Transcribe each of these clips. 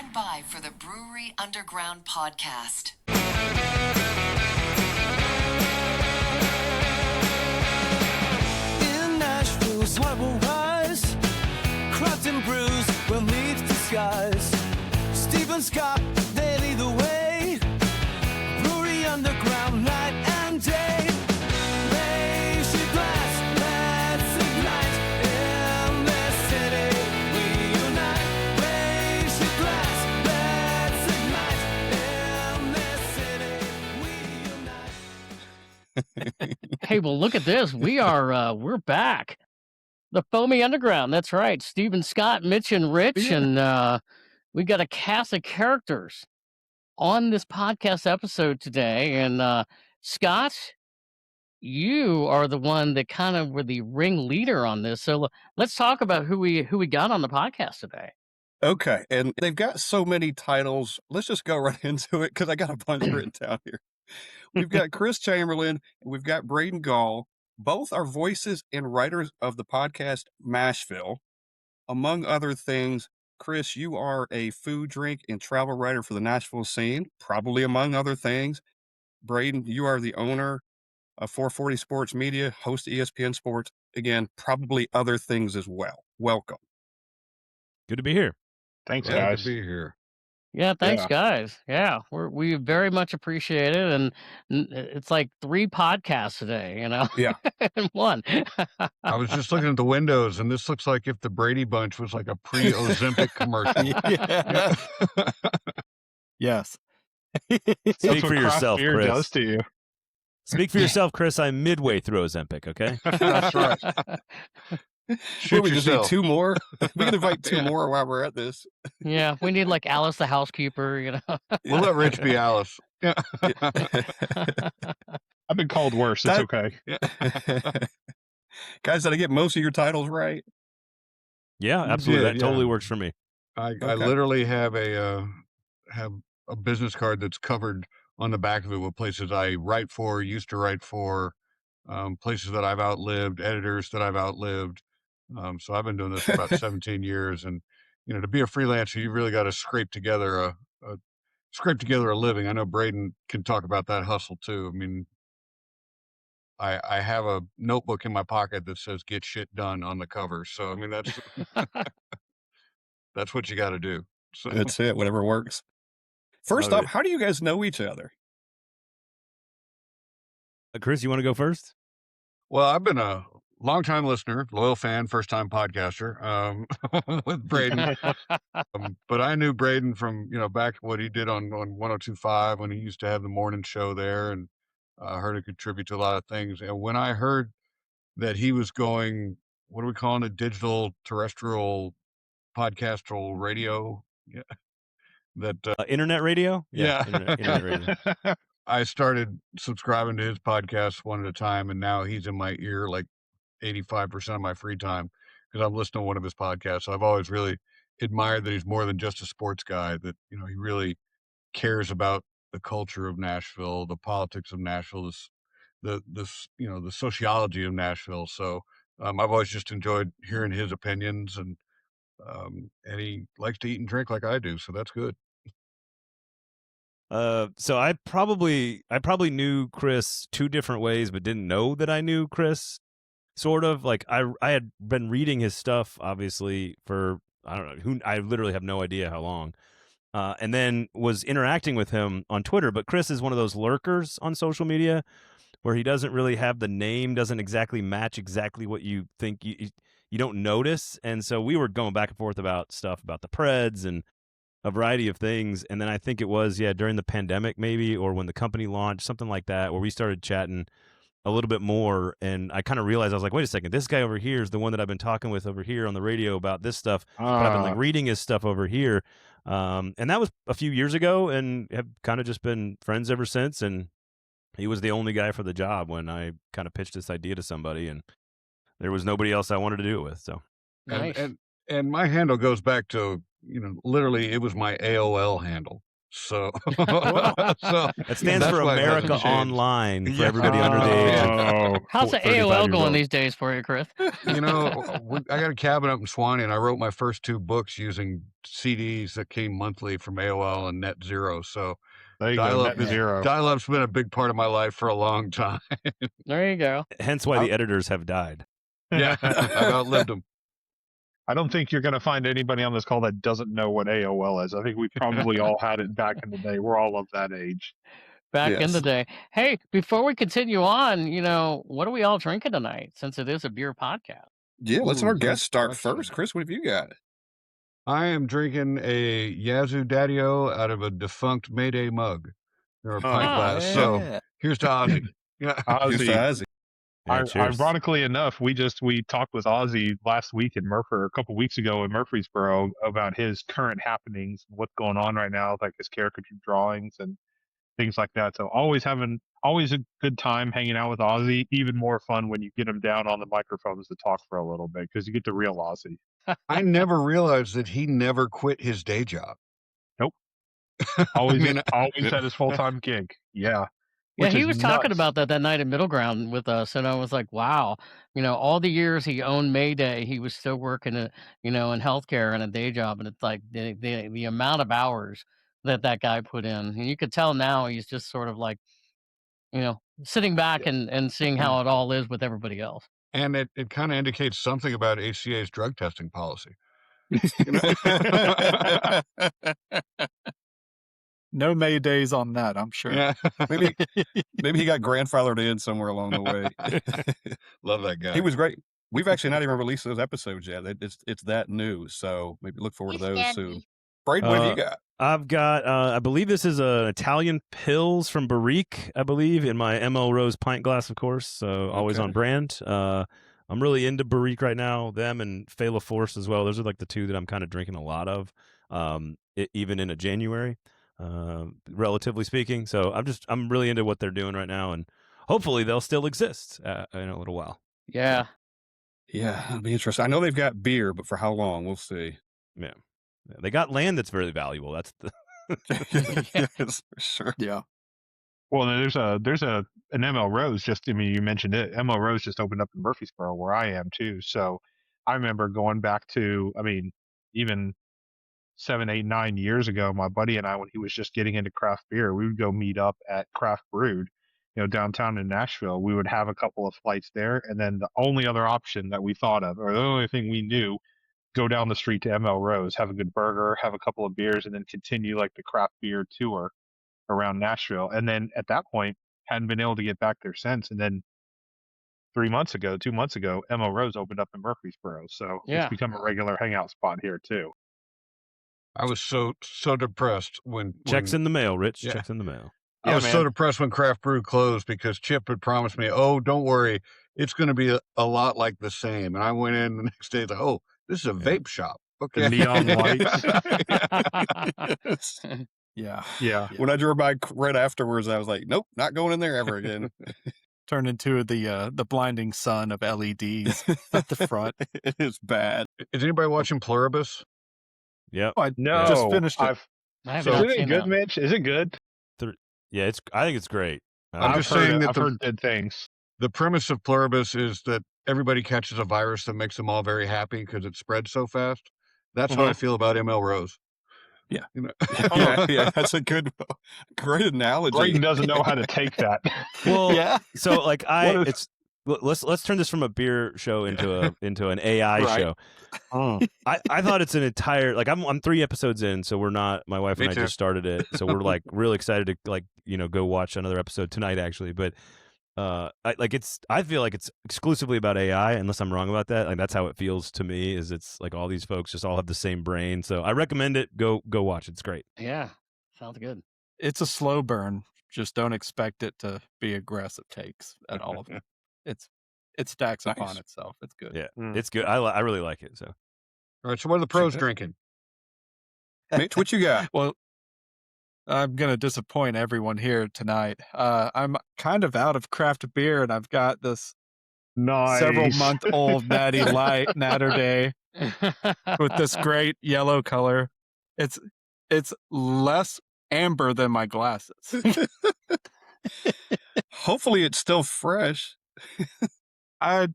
Stand by for the Brewery Underground podcast. In Nashville's heart will rise, craft and brews will meet the skies. Steve and Scott, they lead the way. Brewery Underground, night and day. Raise your glass, let's ignite. In this city, we unite. Raise your glass, let's ignite. In this city, we unite. Hey, well, look at this. We're back. The Foamy Underground. That's right. Stephen Scott, Mitch and Rich, and we got a cast of characters on this podcast episode today. And Scott, you are the one that kind of were the ringleader on this. So let's talk about who we got on the podcast today. Okay, and they've got so many titles. Let's just go right into it because I got a bunch written down here. We've got Chris Chamberlain and we've got Braden Gall. Both are voices and writers of the podcast Mashville. Among other things, Chris, you are a food, drink, and travel writer for the Nashville scene, probably among other things. Braden, you are the owner of 440 Sports Media, host of ESPN Sports. Again, probably other things as well. Welcome. Good to be here. Thanks, Glad guys. to be here. Yeah, thanks, Yeah. guys. Yeah, we very much appreciate it, and it's like 3 podcasts today, you know. Yeah. in one. I was just looking at the windows, and this looks like if the Brady Bunch was like a pre-Ozempic commercial. Yeah. Yes. That's Speak what for craft yourself, beer Chris. does to you. Speak for yourself, Chris. I'm midway through Ozempic, okay? That's right. Well, we just need yourself. 2 more. We can invite 2 Yeah. more while we're at this. Yeah, we need like Alice the housekeeper, you know. We'll let Rich be Alice. Yeah. I've been called worse. It's That- okay. Guys, did I get most of your titles right? Yeah, absolutely. did, That totally yeah. works for me. I Okay. literally have a business card that's covered on the back of it with places I write for, used to write for, places that I've outlived, editors that I've outlived. So I've been doing this for about 17 years, and to be a freelancer, you really got to scrape together a living. I know Braden can talk about that hustle too. I mean, I have a notebook in my pocket that says "Get shit done" on the cover. So I mean, that's that's what you got to do. So That's it, whatever works. First Love off, it. how do you guys know each other? Chris, you want to go first? Well, I've been a longtime listener, loyal fan, first time podcaster with Braden. But I knew Braden from, back what he did on 102.5 when he used to have the morning show there, and heard him contribute to a lot of things. And when I heard that he was going, what are we calling it? Digital terrestrial podcastral radio. Yeah. That Internet radio? Yeah. Internet radio. I started subscribing to his podcast one at a time, and now he's in my ear like 85% of my free time because I'm listening to one of his podcasts. So I've always really admired that he's more than just a sports guy, that, he really cares about the culture of Nashville, the politics of Nashville, the sociology of Nashville. So I've always just enjoyed hearing his opinions, and he likes to eat and drink like I do. So that's good. So I probably knew Chris 2 different ways, but didn't know that I knew Chris. Sort of like I had been reading his stuff, obviously, for I don't know I literally have no idea how long, and then was interacting with him on Twitter. But Chris is one of those lurkers on social media where he doesn't really have the name, doesn't exactly match exactly what you think you don't notice, and so we were going back and forth about stuff about the Preds and a variety of things. And then I think it was during the pandemic maybe, or when the company launched, something like that, where we started chatting a little bit more, and I kind of realized, I was like, wait a second, this guy over here is the one that I've been talking with over here on the radio about this stuff, but I've been like reading his stuff over here, and that was a few years ago, and have kind of just been friends ever since. And he was the only guy for the job when I kind of pitched this idea to somebody, and there was nobody else I wanted to do it with. So Nice. And my handle goes back to, literally it was my AOL handle. So, That stands that's for why it hasn't America changed. Online for Yeah. everybody under the age of Oh, How's the 35 AOL years going old. these days for you, Chris? You know, I got a cabin up in Swanee, and I wrote my first 2 books using CDs that came monthly from AOL and Net Zero. So there you go. Net zero. dial-up's been a big part of my life for a long time. There you go. Hence why the editors have died. Yeah, I've outlived them. I don't think you're going to find anybody on this call that doesn't know what AOL is. I think we probably all had it back in the day. We're all of that age. Back in the Yes. day. Hey, before we continue on, what are we all drinking tonight since it is a beer podcast? Yeah, let's let Ooh, our good guests start question. first. Chris, what have you got? I am drinking a Yazoo Daddy-O out of a defunct Mayday mug. They're a pint Oh, glass. yeah. So here's to Ozzy. Yeah. Here's to Ozzy, Ozzy. Yeah, cheers. ironically enough, we talked with Ozzy last week in a couple weeks ago in Murfreesboro about his current happenings, what's going on right now, like his caricature drawings and things like that. So always a good time hanging out with Ozzy. Even more fun when you get him down on the microphones to talk for a little bit because you get the real Ozzy. I never realized that he never quit his day job. Nope. Always, I mean, always had his full-time gig. Yeah. Yeah, Which he is was talking nuts. about that night at Middle Ground with us, and I was like, wow, all the years he owned Mayday, he was still working in healthcare and a day job, and it's like the amount of hours that guy put in, and you could tell now he's just sort of like, sitting back and seeing how it all is with everybody else. and it kind of indicates something about HCA's drug testing policy. No Maydays on that, I'm sure. Yeah. maybe he got grandfathered in somewhere along the way. Love that guy. He was great. We've actually not even released those episodes yet. It's that new, so maybe look forward to those soon. Braden, what have you got? I've got, I believe this is an Italian Pils from Barrique, I believe, in my ML Rose pint glass, of course, so always Okay. on brand. I'm really into Barrique right now, them and Fela Force as well. Those are like the two that I'm kind of drinking a lot of, even in a January, relatively speaking. So I'm really into what they're doing right now, and hopefully they'll still exist in a little while. Yeah. Yeah, it'll be interesting. I know they've got beer, but for how long? We'll see. Yeah. They got land that's very valuable. That's the Yes, for sure. Yeah. Well, there's an ML Rose. You mentioned it. ML Rose just opened up in Murfreesboro, where I am too. So I remember going back to, even 7, 8, 9 years ago, my buddy and I, when he was just getting into craft beer, we would go meet up at Craft Brewed, downtown in Nashville. We would have a couple of flights there, and then the only other option that we thought of, or the only thing we knew, go down the street to ML Rose, have a good burger, have a couple of beers, and then continue like the craft beer tour around Nashville. And then at that point, hadn't been able to get back there since. And then 2 months ago, ML Rose opened up in Murfreesboro. So Yeah. it's become a regular hangout spot here too. I was so depressed when checks in the mail, Rich. Yeah. Checks in the mail. I was so depressed when Craft Brew closed because Chip had promised me, oh, don't worry, it's going to be a lot like the same. And I went in the next day, like, oh, this is a vape shop. Okay. The neon lights. Yeah. Yeah. When I drove by right afterwards, I was like, nope, not going in there ever again. Turned into the blinding sun of LEDs at the front. It is bad. Is anybody watching Pluribus? Yep. I No, just finished it. I have So- not Isn't it seen good, that. Mitch? Is it good? Yeah, I think it's great. I'm I've just heard saying that I've heard good things. the premise of Pluribus is that everybody catches a virus that makes them all very happy because it spreads so fast. That's how I feel about ML Rose. Yeah. You know? Yeah, that's a great analogy. Braden doesn't know how to take that. Well, Yeah. so like What is- let's turn this from a beer show into an AI Right. show. I thought it's an entire, like, I'm 3 episodes in, so we're not, my wife Me and I too. just started it, so we're like really excited to like go watch another episode tonight actually, but I feel like it's exclusively about AI, unless I'm wrong about that. Like that's how it feels to me, is it's like all these folks just all have the same brain. So I recommend it. Go watch it. It's great. Yeah. Sounds good. It's a slow burn. Just don't expect it to be aggressive takes at all. It stacks Nice. upon itself. It's good. Yeah, it's good. I really like it. So All right, so what are the pros drinking? Mitch, what you got? Well, I'm going to disappoint everyone here tonight. I'm kind of out of craft beer, and I've got this Nice. several-month-old Natty Light Natter Day with this great yellow color. It's less amber than my glasses. Hopefully it's still fresh. I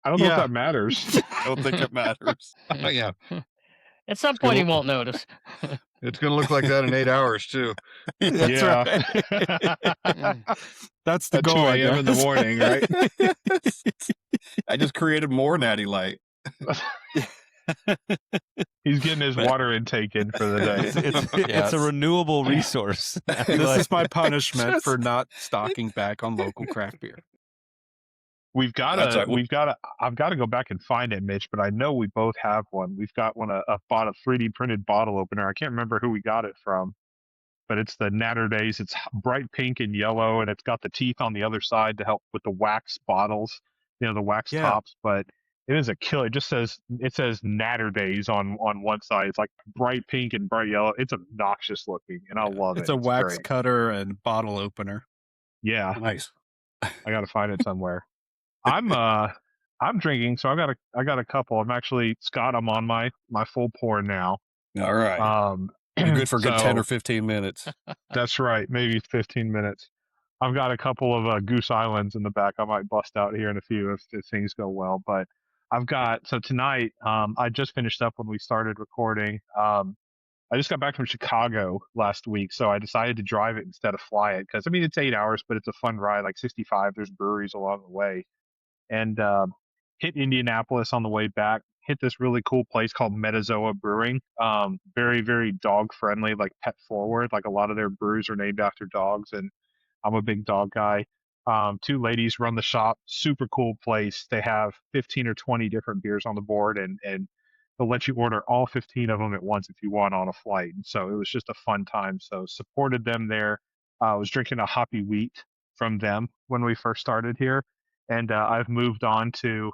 don't know if Yeah. that matters. I don't think it matters. Yeah. At some point, he won't notice. It's going to look like that in 8 hours, too. That's Yeah. right. That's the At goal, 2 I a.m. in the guess. morning, right? I just created more Natty Light. He's getting his water intake in for the day. It's a renewable resource. This is my punishment for not stocking back on local craft beer. I've got to go back and find it, Mitch, but I know we both have one. We've got one, a 3D printed bottle opener. I can't remember who we got it from, but it's the Natter Days. It's bright pink and yellow, and it's got the teeth on the other side to help with the wax bottles, the wax tops, but it is a killer. It says Natter Days on one side. It's like bright pink and bright yellow. It's obnoxious looking, and I love it. It's a wax cutter and bottle opener. Yeah. Nice. I got to find it somewhere. I'm drinking, so I got a couple. I'm actually, Scott, I'm on my full pour now. All right. You're good for a good 10 or 15 minutes. That's right. Maybe 15 minutes. I've got a couple of Goose Islands in the back. I might bust out here in a few if things go well. But so tonight, I just finished up when we started recording. I just got back from Chicago last week, so I decided to drive it instead of fly it. Because, it's 8 hours, but it's a fun ride, like 65. There's breweries along the way. And hit Indianapolis on the way back. Hit this really cool place called Metazoa Brewing. Very, very dog friendly, like pet forward. Like a lot of their brews are named after dogs, and I'm a big dog guy. 2 ladies run the shop. Super cool place. They have 15 or 20 different beers on the board, and they'll let you order all 15 of them at once if you want on a flight. And so it was just a fun time. So supported them there. I was drinking a hoppy wheat from them when we first started here. And I've moved on to,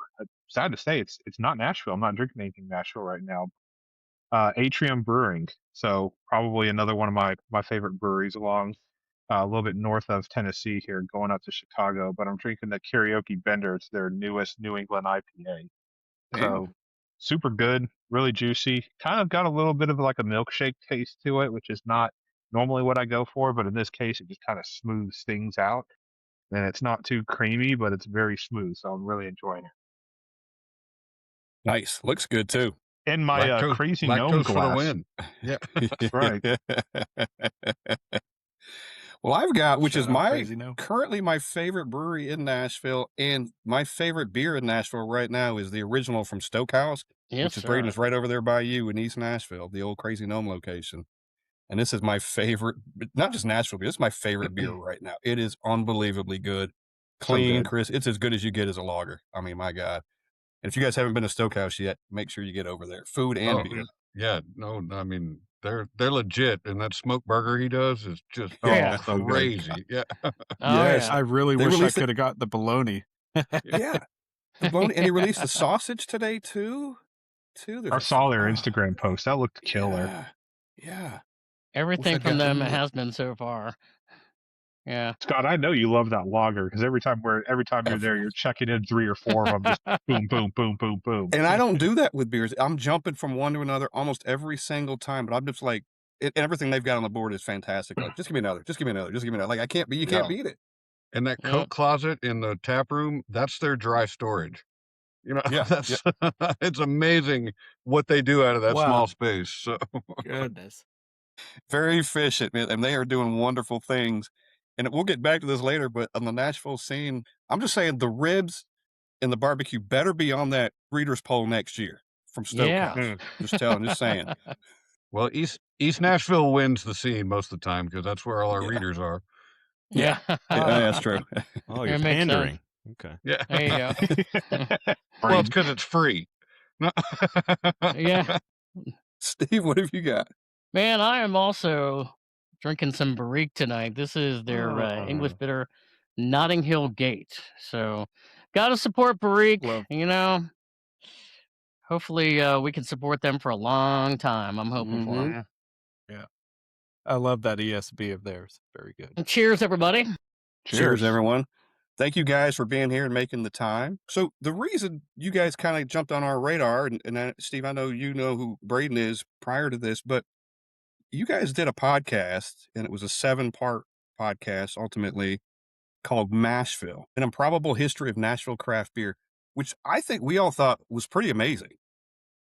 sad to say, it's not Nashville. I'm not drinking anything Nashville right now. Atrium Brewing. So probably another one of my favorite breweries along a little bit north of Tennessee here, going up to Chicago. But I'm drinking the Karaoke Bender. It's their newest New England IPA. So super good, really juicy. Kind of got a little bit of like a milkshake taste to it, which is not normally what I go for. But in this case, it just kind of smooths things out. And it's not too creamy, but it's very smooth. So I'm really enjoying it. Nice. Looks good, too. In my crazy gnome glass. For the win. Yeah, that's right. Well, I've got, which is Crazy currently my favorite brewery in Nashville, and my favorite beer in Nashville right now is the original from Stokehouse, which is Braden, is right over there by you in East Nashville, the old Crazy Gnome location. And this is my favorite, not just Nashville beer, this is my favorite beer right now. It is unbelievably good. Clean, Chris. It's as good as you get as a lager. I mean, my God. And if you guys haven't been to Stokehouse yet, make sure you get over there. Food and beer. Yeah, no, I mean, they're legit, and that smoked burger he does is just crazy. Yeah. Yes, I really wish I could have got the bologna. Yeah. The bologna, and he released the sausage today, too. I saw their Instagram post. That looked killer. Yeah. Everything from them has been so far. Yeah. Scott, I know you love that lager because every time you're there, you're checking in 3 or 4 of them, just boom, boom, boom, boom, boom. And I don't do that with beers. I'm jumping from one to another almost every single time, but I'm just like, everything they've got on the board is fantastic. Like, just give me another. Just give me another. Just give me another. Like, you can't beat it. And that coat closet in the tap room, that's their dry storage. That's it's amazing what they do out of that small space. So Goodness. Very efficient, man, and they are doing wonderful things. And we'll get back to this later, but on the Nashville scene, I'm just saying the ribs and the barbecue better be on that readers poll next year from Stokehouse. Yeah. Just saying. Well, East Nashville wins the scene most of the time because that's where all our readers are. Yeah. That's true. Oh, you're pandering. Okay. Yeah. There you go. Well, it's because it's free. Yeah. Steve, what have you got? Man, I am also drinking some Barrique tonight. This is their English bitter Notting Hill Gate. So, got to support Barrique, Hopefully, we can support them for a long time. I'm hoping for them. Yeah. I love that ESB of theirs. Very good. And cheers, everybody. Cheers, everyone. Thank you guys for being here and making the time. So the reason you guys kind of jumped on our radar, and Steve, I know you know who Braden is prior to this, but you guys did a podcast, and it was a 7-part podcast ultimately called Mashville, an improbable history of Nashville craft beer, which I think we all thought was pretty amazing.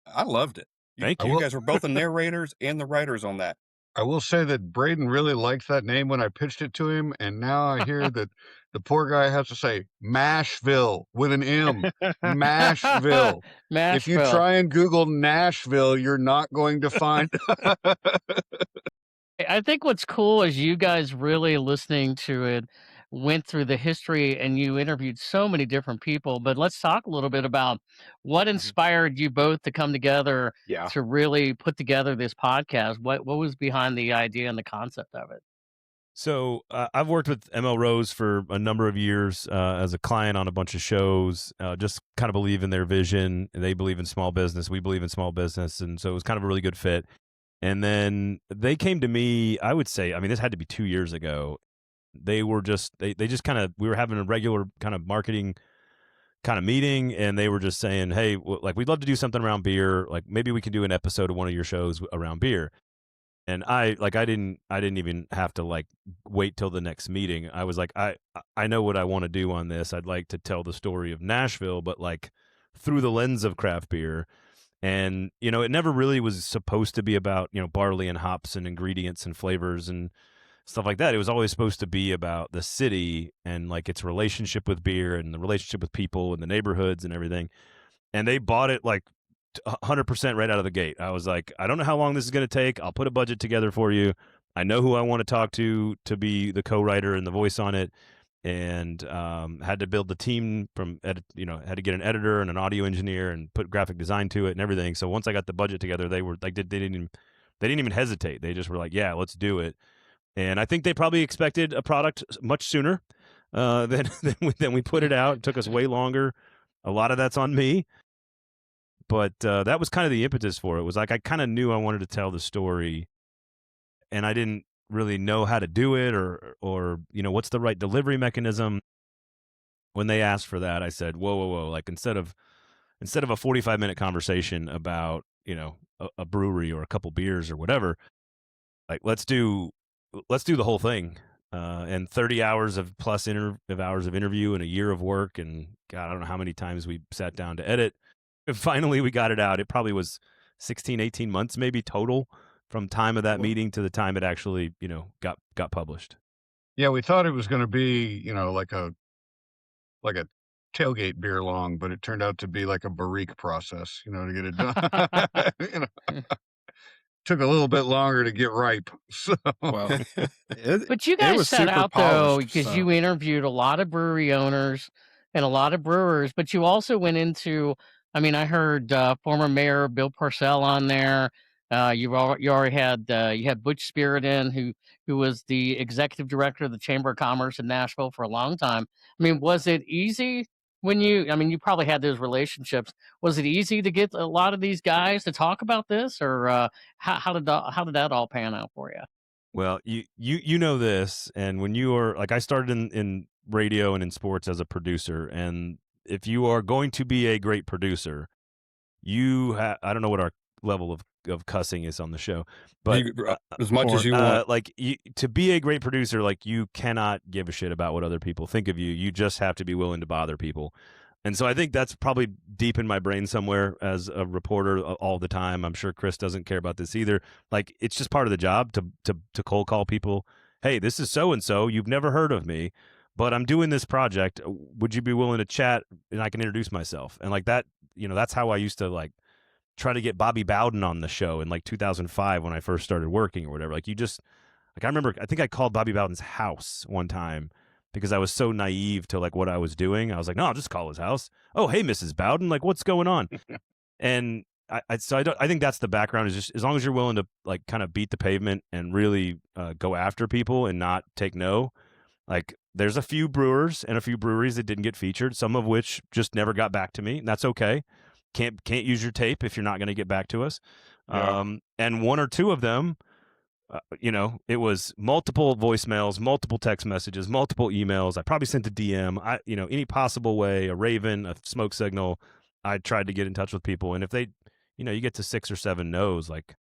I loved it. Thank You you. guys were both the narrators and the writers on that. I will say that Braden really liked that name when I pitched it to him, and now I hear that the poor guy has to say Mashville with an M. Mashville. If you Mashville. try and Google Nashville, you're not going to find. I think what's cool is you guys really listening to it went through the history and you interviewed so many different people. But let's talk a little bit about what inspired you both to come together Yeah. to really put together this podcast. What was behind the idea and the concept of it? So I've worked with ML Rose for a number of years as a client on a bunch of shows. Just kind of believe in their vision. They believe in small business. We believe in small business, and so it was kind of a really good fit. And then they came to me. I would say, I mean, this had to be 2 years ago. They were just they just kind of, we were having a regular kind of marketing kind of meeting, and they were just saying, hey, like, we'd love to do something around beer. Like, maybe we can do an episode of one of your shows around beer. And I didn't even have to like wait till the next meeting. I was like, I know what I want to do on this. I'd like to tell the story of Nashville, but like through the lens of craft beer. And, you know, it never really was supposed to be about, you know, barley and hops and ingredients and flavors and stuff like that. It was always supposed to be about the city and like its relationship with beer and the relationship with people and the neighborhoods and everything. And they bought it like 100% right out of the gate. I was like, I don't know how long this is going to take. I'll put a budget together for you. I know who I want to talk to be the co-writer and the voice on it. And had to build the team from, you know, had to get an editor and an audio engineer and put graphic design to it and everything. So once I got the budget together, they were like, they didn't even hesitate. They just were like, yeah, let's do it. And I think they probably expected a product much sooner than we put it out. It took us way longer. A lot of that's on me. But that was kind of the impetus for it. It was like I kind of knew I wanted to tell the story, and I didn't really know how to do it or you know, what's the right delivery mechanism. When they asked for that, I said, whoa, like instead of a 45-minute conversation about, you know, a brewery or a couple beers or whatever, like let's do the whole thing. And 30 hours of hours of interview and a year of work, and God, I don't know how many times we sat down to edit. And finally, we got it out. It probably was 16, 18 months maybe total from time of that meeting to the time it actually, you know, got published. Yeah, we thought it was going to be, you know, like a tailgate beer long, but it turned out to be like a barrique process, you know, to get it done. You know, took a little bit longer to get ripe. So, Well, But you it guys was set super out though polished. because So. you interviewed a lot of brewery owners and a lot of brewers, but you also went into, I mean, I heard former Mayor Bill Parcell on there. You already had you had Butch Spiriton, who was the executive director of the Chamber of Commerce in Nashville for a long time. I mean, was it easy when you? I mean, you probably had those relationships. Was it easy to get a lot of these guys to talk about this, or how did that all pan out for you? Well, you know this, and when you are like, I started in radio and in sports as a producer, and if you are going to be a great producer, I don't know what our level of cussing is on the show, but as much as you want. like to be a great producer, like you cannot give a shit about what other people think of you. You just have to be willing to bother people. And so I think that's probably deep in my brain somewhere as a reporter all the time. I'm sure Chris doesn't care about this either. Like, it's just part of the job to cold call people. Hey, this is so-and-so. You've never heard of me, but I'm doing this project. Would you be willing to chat and I can introduce myself? And like that, you know, that's how I used to like try to get Bobby Bowden on the show in like 2005 when I first started working or whatever. Like, you just, like, I remember, I think I called Bobby Bowden's house one time because I was so naive to like what I was doing. I was like, no, I'll just call his house. Oh, hey, Mrs. Bowden, like, what's going on? And I think that's the background, is just as long as you're willing to like kind of beat the pavement and really go after people and not take no. Like, there's a few brewers and a few breweries that didn't get featured, some of which just never got back to me. And that's okay. Can't use your tape if you're not going to get back to us. Yeah. And one or two of them, you know, it was multiple voicemails, multiple text messages, multiple emails. I probably sent a DM. You know, any possible way, a raven, a smoke signal. I tried to get in touch with people, and if they, you know, you get to 6 or 7 no's, like,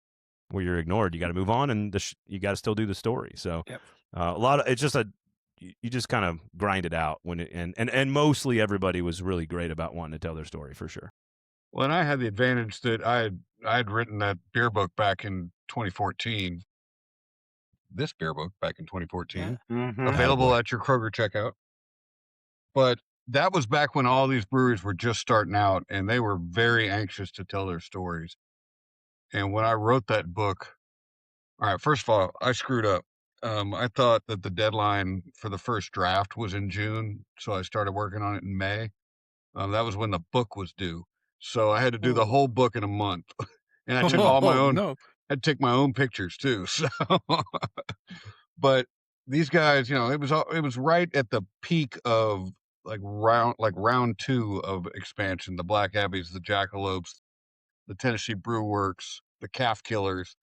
where you're ignored. You got to move on, and you got to still do the story. So Yep. a lot of it's just you just kind of grind it out when it, and mostly everybody was really great about wanting to tell their story for sure. Well, and I had the advantage that I had written that beer book back in 2014. This beer book back in 2014, available at your Kroger checkout. But that was back when all these breweries were just starting out, and they were very anxious to tell their stories. And when I wrote that book, all right, first of all, I screwed up. I thought that the deadline for the first draft was in June, so I started working on it in May. That was when the book was due, so I had to do the whole book in a month, and I took all my own. No. I had to take my own pictures too. So, but these guys, it was right at the peak of round 2 of expansion. The Black Abbeys, the Jackalopes, the Tennessee Brew Works, the Calf Killers.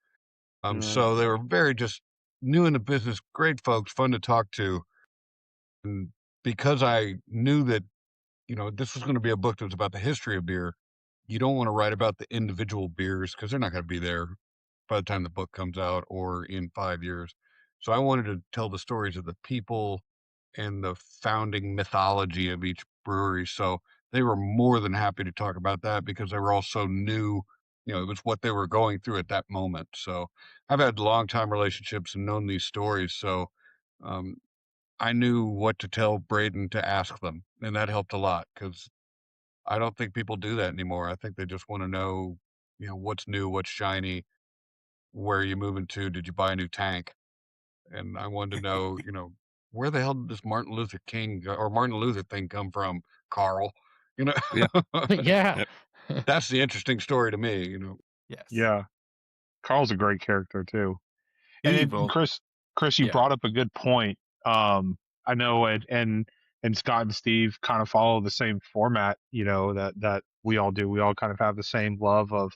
So they were very just new in the business, great folks, fun to talk to. And because I knew that, this was going to be a book that was about the history of beer, you don't want to write about the individual beers because they're not going to be there by the time the book comes out or in 5 years. So I wanted to tell the stories of the people and the founding mythology of each brewery. So they were more than happy to talk about that because they were all so new. It was what they were going through at that moment. So I've had long-time relationships and known these stories. So I knew what to tell Braden to ask them. And that helped a lot because I don't think people do that anymore. I think they just want to know, what's new, what's shiny, where are you moving to? Did you buy a new tank? And I wanted to know, where the hell did this Martin Luther thing come from, Carl? Yeah. Yeah. That's the interesting story to me, Yes. Yeah. Carl's a great character too. And Evil. Chris, you Yeah. brought up a good point. I know, and Scott and Steve kind of follow the same format, that we all do. We all kind of have the same love of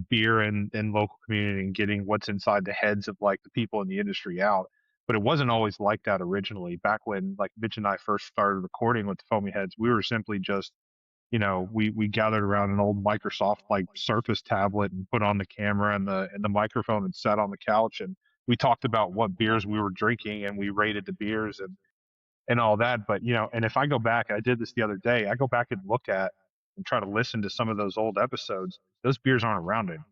beer and local community and getting what's inside the heads of like the people in the industry out. But it wasn't always like that originally. Back when like Mitch and I first started recording with the Foamy Heads, we were simply just, we gathered around an old Microsoft like Surface tablet and put on the camera and the microphone and sat on the couch, and we talked about what beers we were drinking and we rated the beers and all that. But and if I go back, I did this the other day, I go back and look at and try to listen to some of those old episodes, those beers aren't around anymore.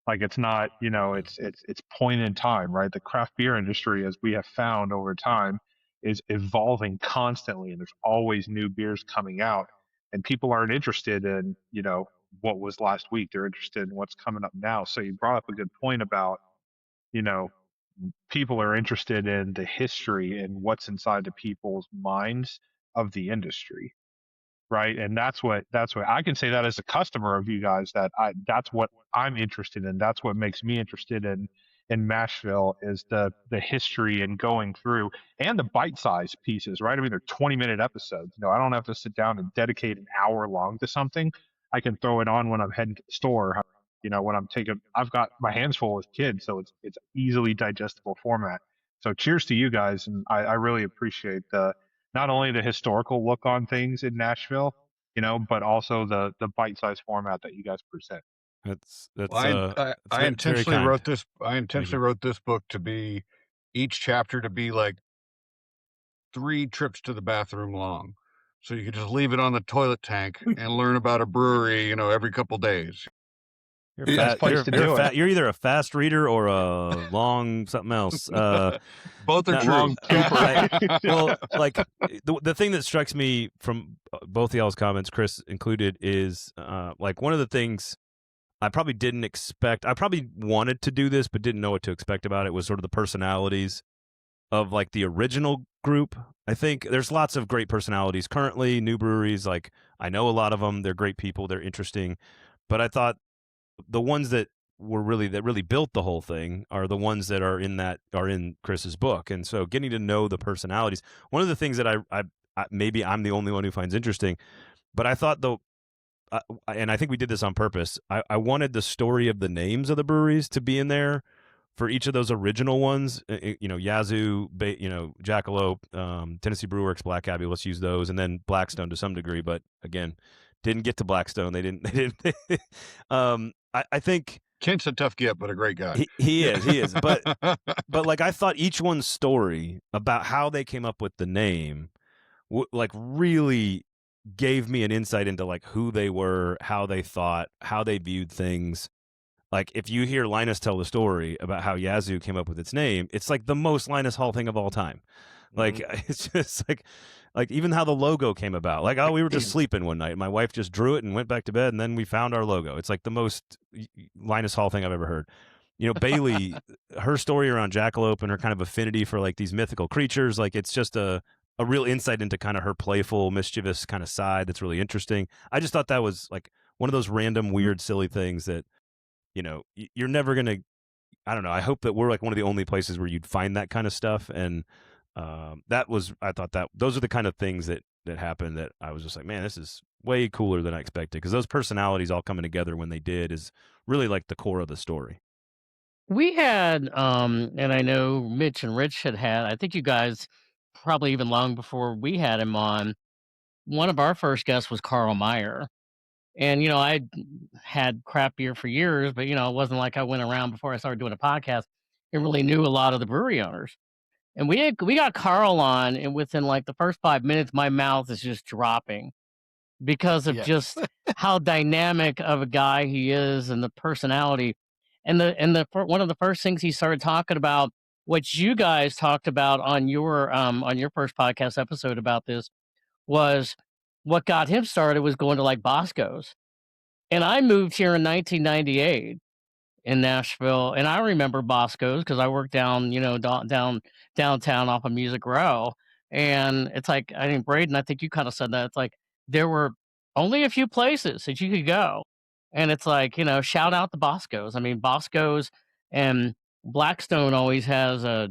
Like it's not, it's point in time, right? The craft beer industry, as we have found over time, is evolving constantly, and there's always new beers coming out, and people aren't interested in, what was last week. They're interested in what's coming up now. So you brought up a good point about, people are interested in the history and what's inside the people's minds of the industry, right? And that's what I can say that as a customer of you guys, that's what I'm interested in. That's what makes me interested in Mashville is the history and going through and the bite-sized pieces, right? I mean, they're 20-minute episodes. I don't have to sit down and dedicate an hour long to something. I can throw it on when I'm heading to the store. When I've got my hands full with kids, so it's easily digestible format. So cheers to you guys, and I really appreciate not only the historical look on things in Nashville, but also the bite-sized format that you guys present. I intentionally wrote this. I intentionally wrote this book to be each chapter to be like 3 trips to the bathroom long, so you could just leave it on the toilet tank and learn about a brewery, every couple days. You're either a fast reader or a long something else. Both are true. Well, like the thing that strikes me from both of y'all's comments, Chris included, is like one of the things I probably didn't expect. I probably wanted to do this, but didn't know what to expect about it. Was sort of the personalities of like the original group. I think there's lots of great personalities currently, new breweries. Like I know a lot of them. They're great people. They're interesting. But I thought the ones that really built the whole thing are the ones that are in Chris's book. And so getting to know the personalities, one of the things that I maybe I'm the only one who finds interesting, but I thought and I think we did this on purpose. I wanted the story of the names of the breweries to be in there for each of those original ones. Yazoo, Jackalope, Tennessee Brew Works, Black Abbey. Let's use those, and then Blackstone to some degree. But again, didn't get to Blackstone. They didn't. I think Kent's a tough get, but a great guy. He is. But like I thought each one's story about how they came up with the name, like really gave me an insight into like who they were, how they thought, how they viewed things. Like if you hear Linus tell the story about how Yazoo came up with its name, it's like the most Linus Hall thing of all time. Like it's just like even how the logo came about. Like, oh, we were just sleeping one night. My wife just drew it and went back to bed, and then we found our logo. It's like the most Linus Hall thing I've ever heard. You know, Bailey, her story around Jackalope and her kind of affinity for like these mythical creatures, like it's just a real insight into kind of her playful, mischievous kind of side that's really interesting. I just thought that was like one of those random, weird, silly things that, you know, you're never going to, I don't know. I hope that we're like one of the only places where you'd find that kind of stuff. And that was, I thought that those are the kind of things that happened that I was just like, man, this is way cooler than I expected. Because those personalities all coming together when they did is really like the core of the story. We had, and I know Mitch and Rich had, I think you guys probably even long before we had him on, one of our first guests was Carl Meyer. And, you know, I had craft beer for years, but, you know, it wasn't like I went around before I started doing a podcast and really knew a lot of the brewery owners. And we got Carl on, and within like the first 5 minutes, my mouth is just dropping because of just how dynamic of a guy he is and the personality. And one of the first things he started talking about, what you guys talked about on your first podcast episode about this, was what got him started was going to like Bosco's. And I moved here in 1998 in Nashville, and I remember Bosco's because I worked down, you know, downtown off of Music Row. And it's like, I mean, Braden, I think you kind of said that. It's like there were only a few places that you could go. And it's like, you know, shout out to Bosco's. I mean, Bosco's and Blackstone always has a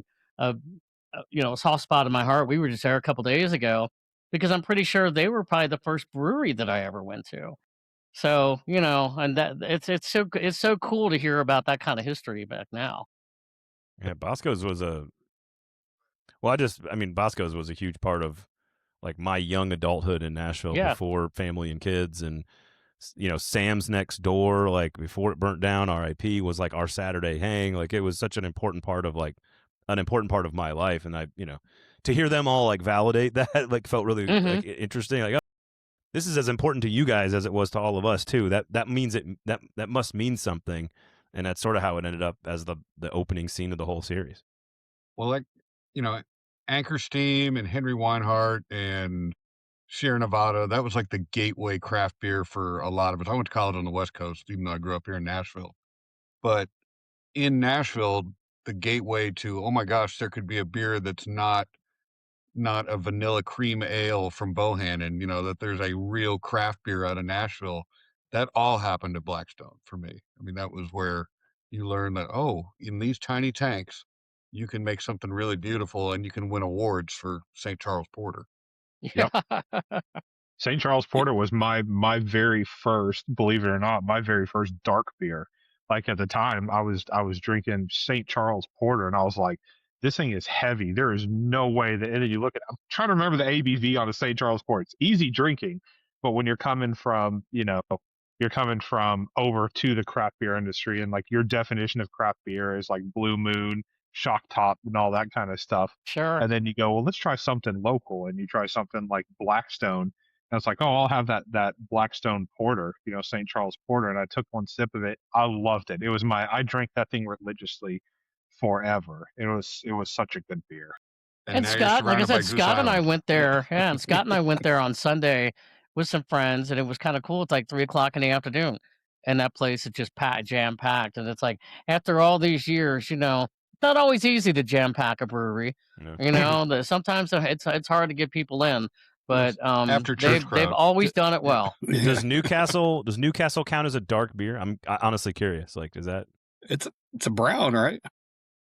you know, a soft spot in my heart. We were just there a couple days ago because I'm pretty sure they were probably the first brewery that I ever went to. So, you know, and that it's so cool to hear about that kind of history back now. Yeah, Bosco's was Bosco's was a huge part of like my young adulthood in Nashville before family and kids. And, you know, Sam's Next Door, like before it burnt down, RIP, was like our Saturday hang. Like it was such an important part of my life. And I, you know, to hear them all like validate that, like felt really like interesting. Like, oh, this is as important to you guys as it was to all of us too. That means that must mean something. And that's sort of how it ended up as the opening scene of the whole series. Well, like, you know, Anchor Steam and Henry Weinhardt and Sierra Nevada, that was like the gateway craft beer for a lot of us. I went to college on the West Coast, even though I grew up here in Nashville. But in Nashville, the gateway to, oh my gosh, there could be a beer that's not a vanilla cream ale from Bohannon, you know, that there's a real craft beer out of Nashville. That all happened at Blackstone for me. I mean, that was where you learn that, oh, in these tiny tanks, you can make something really beautiful and you can win awards for St. Charles Porter. Yep. St. Charles Porter was my very first, believe it or not, my very first dark beer. Like at the time, I was drinking St. Charles Porter, and I was like, this thing is heavy. There is no way that. And then you look at. I'm trying to remember the ABV on a St. Charles Porter. It's easy drinking, but when you're coming from, you know, over to the craft beer industry, and like your definition of craft beer is like Blue Moon, Shock Top, and all that kind of stuff. Sure. And then you go, well, let's try something local, and you try something like Blackstone. And it's like, oh, I'll have that Blackstone Porter, you know, St. Charles Porter. And I took one sip of it. I loved it. I drank that thing religiously forever. It was such a good beer. And Scott, like I said, Scott and I went there. Yeah, and Scott and I went there on Sunday with some friends, and it was kind of cool. It's like 3:00 in the afternoon, and that place is just jam packed. And it's like after all these years, you know, it's not always easy to jam pack a brewery. No. You know, sometimes it's hard to get people in, but After church they've always done it well. Does Newcastle count as a dark beer? I'm honestly curious. Like, is that? It's a brown, right?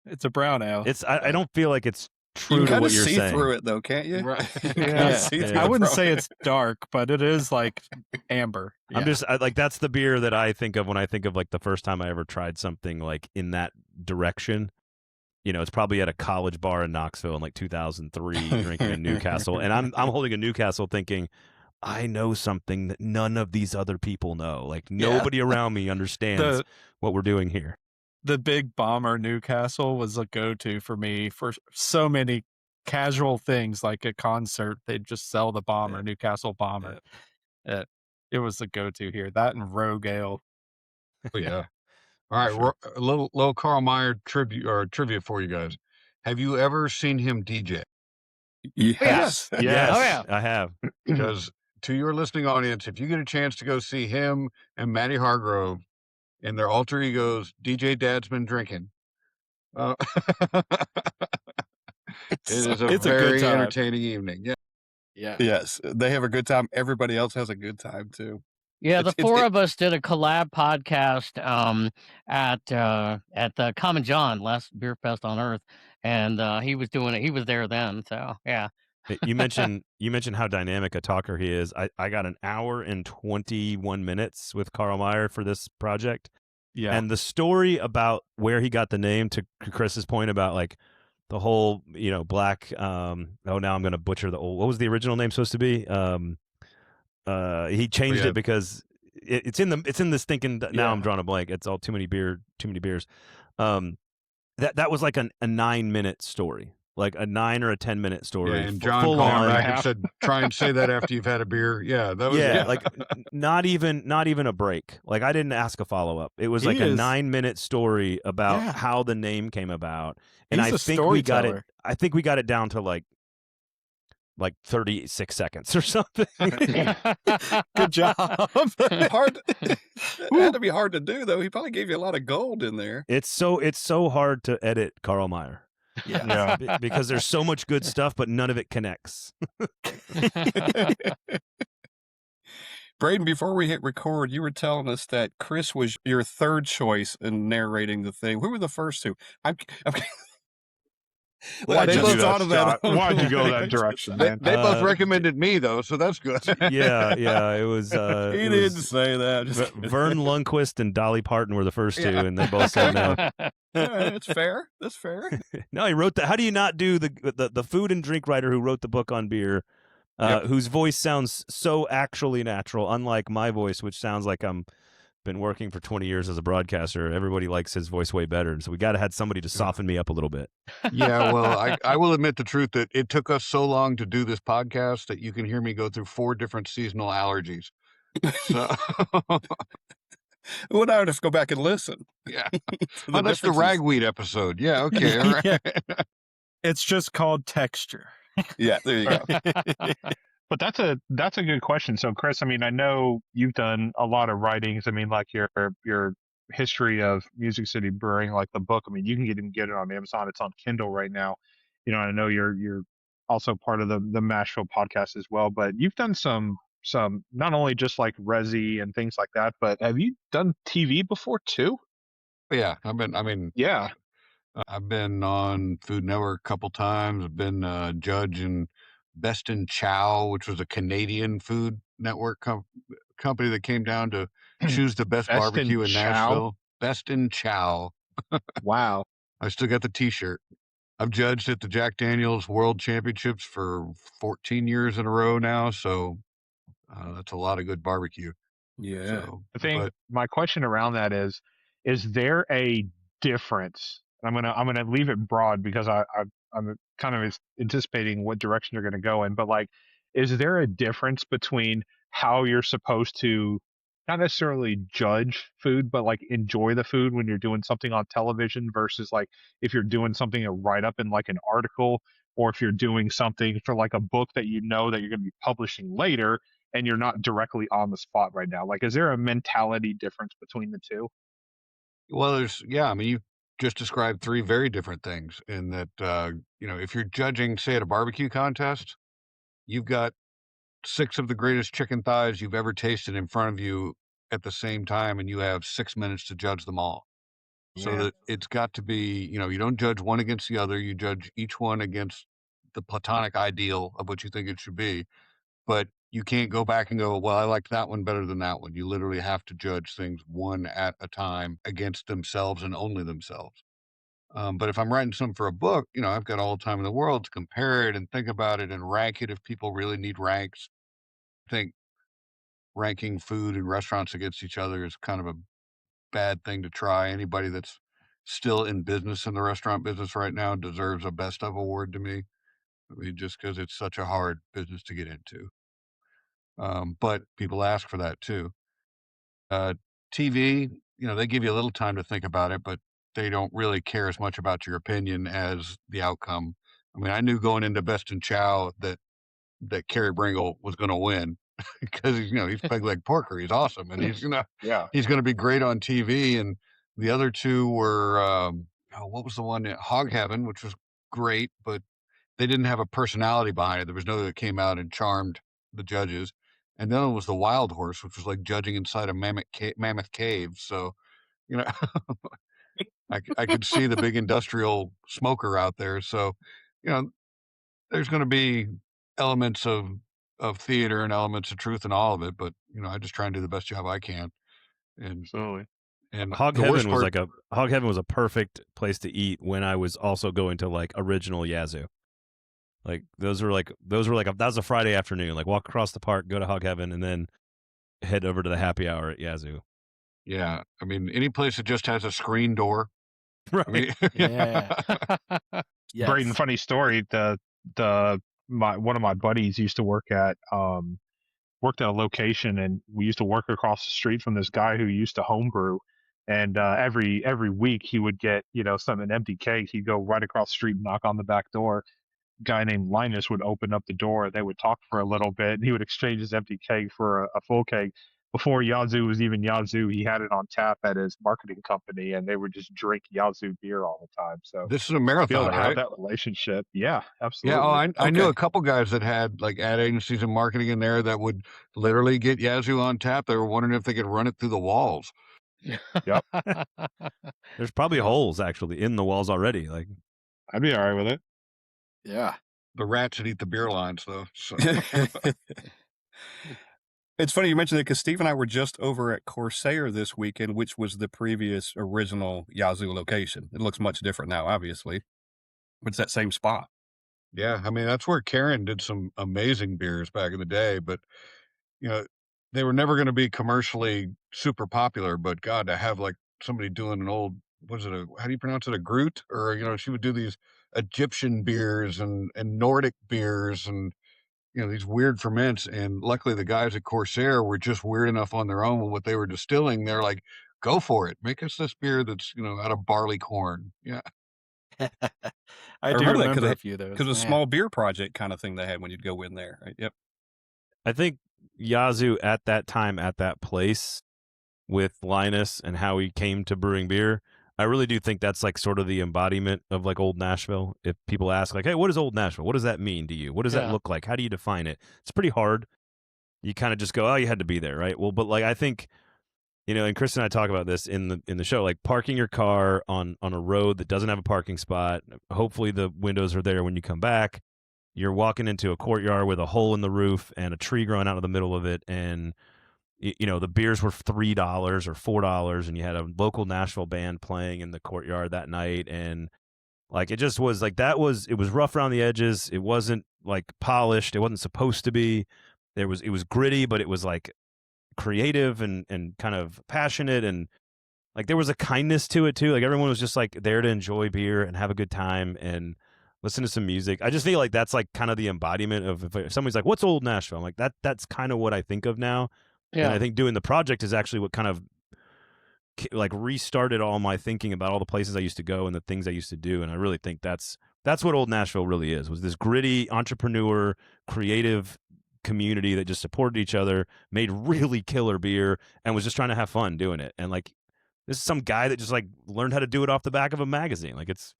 It's a brown ale. I don't feel like it's true You to kind what of you're see saying. through it, though, can't you? Right. You kinda see through I the wouldn't brown. say it's dark, but it is like amber. I'm just like that's the beer that I think of when I think of like the first time I ever tried something like in that direction. You know, it's probably at a college bar in Knoxville in like 2003, drinking a Newcastle, and I'm holding a Newcastle, thinking, I know something that none of these other people know. Like nobody around me understands what we're doing here. The Big Bomber Newcastle was a go-to for me for so many casual things, like a concert. They'd just sell the bomber, Newcastle Bomber. It was the go-to here. That and Rogue Ale. Oh, yeah. All right, Sure. a little Carl Meyer trivia for you guys. Have you ever seen him DJ? Yes. Yes, Oh, yeah. I have. Because to your listening audience, if you get a chance to go see him and Matty Hargrove and their alter egos, DJ Dad's Been Drinking, it is a It's a good very time. entertaining evening. Yeah. Yeah. Yes, they have a good time. Everybody else has a good time too. Yeah, the It's- four of us did a collab podcast at the Common John last beer fest on Earth, and he was doing it. He was there then, so yeah. You mentioned how dynamic a talker he is. I got an hour and 21 minutes with Carl Meyer for this project. Yeah. And the story about where he got the name, to Chris's point about like the whole, black now I'm going to butcher what was the original name supposed to be? He changed it because it's in this thinking now I'm drawing a blank. It's all too many beers. That was like a 9-minute story, like a 9 or a 10-minute story. Yeah, and John full called on. back and said, "Try and say that after you've had a beer." Yeah, that was like not even a break. Like I didn't ask a follow up. It was like a 9-minute story about how the name came about, and I think we got it. I think we got it down to like 36 seconds or something. Good job. hard. It had to be hard to do though. He probably gave you a lot of gold in there. It's so hard to edit Carl Meyer. Yeah. Because there's so much good stuff, but none of it connects. Braden, before we hit record, you were telling us that Chris was your third choice in narrating the thing. Who were the first two? Why'd you just do thought that, of that. Scott? Why'd you go that direction, man? They both recommended me though, so that's good. Yeah, it was. He it didn't was say that. Just Vern Lundquist and Dolly Parton were the first two, and they both said no. It's fair. That's fair. No, he wrote how do you not do the food and drink writer who wrote the book on beer, whose voice sounds so actually natural, unlike my voice, which sounds like I'm been working for 20 years as a broadcaster. Everybody likes his voice way better, so we got to have somebody to soften me up a little bit. Yeah, well, I will admit the truth that it took us so long to do this podcast that you can hear me go through 4 different seasonal allergies. So, Well, now I just go back and listen. yeah. The That's the differences. ragweed episode. Yeah, okay. All right. Yeah. It's just called texture. Yeah, there you go. But that's a good question. So, Chris, I mean, I know you've done a lot of writings. I mean, like your history of Music City Brewing, like the book. I mean, you can get it on Amazon. It's on Kindle right now. I know you're also part of the Mashville podcast as well. But you've done some not only just like resi and things like that, but have you done TV before too? Yeah, I've been on Food Network a couple times. I've been a judge in Best in Chow, which was a Canadian Food Network company that came down to choose the best barbecue in Nashville. Best in Chow. Wow. I still got the T-shirt. I've judged at the Jack Daniel's World Championships for 14 years in a row now, so that's a lot of good barbecue. Yeah. So, I think my question around that is there a difference? I'm gonna leave it broad because I'm kind of anticipating what direction you're gonna go in. But like, is there a difference between how you're supposed to not necessarily judge food, but like enjoy the food when you're doing something on television versus like if you're doing something to write up in like an article, or if you're doing something for like a book that you know that you're going to be publishing later and you're not directly on the spot right now? Like, is there a mentality difference between the two? well, I mean, you just described 3 very different things in that, if you're judging, say, at a barbecue contest, you've got 6 of the greatest chicken thighs you've ever tasted in front of you at the same time, and you have 6 minutes to judge them all. So that it's got to be, you don't judge one against the other. You judge each one against the platonic ideal of what you think it should be. But you can't go back and go, well, I liked that one better than that one. You literally have to judge things one at a time against themselves and only themselves. But if I'm writing something for a book, I've got all the time in the world to compare it and think about it and rank it if people really need ranks. think ranking food and restaurants against each other is kind of a bad thing to try. Anybody that's still in business in the restaurant business right now deserves a best of award to me. I mean, just because it's such a hard business to get into. But people ask for that too. TV, they give you a little time to think about it, but they don't really care as much about your opinion as the outcome. I mean, I knew going into Best in Chow that Kerry Bringle was going to win because he's peg leg porker. He's awesome, and he's going to be great on TV. And the other two were what was the one? Hog Heaven, which was great, but they didn't have a personality behind it. There was nobody that came out and charmed the judges. And then it was the Wild Horse, which was like judging inside a mammoth cave. So, I could see the big industrial smoker out there. So, there's going to be elements of theater and elements of truth in all of it. But, I just try and do the best job I can. And Absolutely. And Hog Heaven was a perfect place to eat when I was also going to like original Yazoo. Like that was a Friday afternoon. Like walk across the park, go to Hog Heaven, and then head over to the happy hour at Yazoo. Yeah, I mean, any place that just has a screen door, right? I mean, yeah. Yes. Braden, funny story. One of my buddies used to work at a location, and we used to work across the street from this guy who used to homebrew. And every week he would get an empty keg. He'd go right across the street and knock on the back door. Guy named Linus would open up the door. They would talk for a little bit, and he would exchange his empty keg for a full keg. Before Yazoo was even Yazoo, he had it on tap at his marketing company, and they would just drink Yazoo beer all the time. So this is a marathon, to right? have that relationship. Yeah, absolutely. Yeah, I knew a couple guys that had like ad agencies and marketing in there that would literally get Yazoo on tap. They were wondering if they could run it through the walls. Yep. There's probably holes actually in the walls already. Like, I'd be all right with it. Yeah. The rats would eat the beer lines, though. So. It's funny you mentioned it because Steve and I were just over at Corsair this weekend, which was the previous original Yazoo location. It looks much different now, obviously, but it's that same spot. Yeah, I mean, that's where Karen did some amazing beers back in the day, but, they were never going to be commercially super popular, but God, to have like somebody doing an old, how do you pronounce it? A Groot? Or, she would do these Egyptian beers and Nordic beers and, these weird ferments. And luckily the guys at Corsair were just weird enough on their own with what they were distilling. They're like, go for it. Make us this beer that's, out of barley corn. Yeah. I do remember a few of those. Because a small beer project kind of thing they had when you'd go in there. Right? Yep. I think Yazoo at that time, at that place with Linus and how he came to brewing beer, I really do think that's like sort of the embodiment of like old Nashville. If people ask like, hey, what is old Nashville? What does that mean to you? What does that look like? How do you define it? It's pretty hard. You kind of just go, oh, you had to be there, right? Well, but like I think, and Chris and I talk about this in the show, like parking your car on a road that doesn't have a parking spot. Hopefully the windows are there when you come back. You're walking into a courtyard with a hole in the roof and a tree growing out of the middle of it, and the beers were $3 or $4, and you had a local Nashville band playing in the courtyard that night, and like it just was like it was rough around the edges. It wasn't like polished. It wasn't supposed to be. It was gritty, but it was like creative and kind of passionate, and like there was a kindness to it too. Like everyone was just like there to enjoy beer and have a good time and listen to some music. I just feel like that's like kind of the embodiment of if somebody's like, what's old Nashville? I'm like, that's kind of what I think of now. Yeah. And I think doing the project is actually what kind of like restarted all my thinking about all the places I used to go and the things I used to do. And I really think that's what old Nashville really is, was this gritty entrepreneur, creative community that just supported each other, made really killer beer, and was just trying to have fun doing it. And like, this is some guy that just like learned how to do it off the back of a magazine. Like it's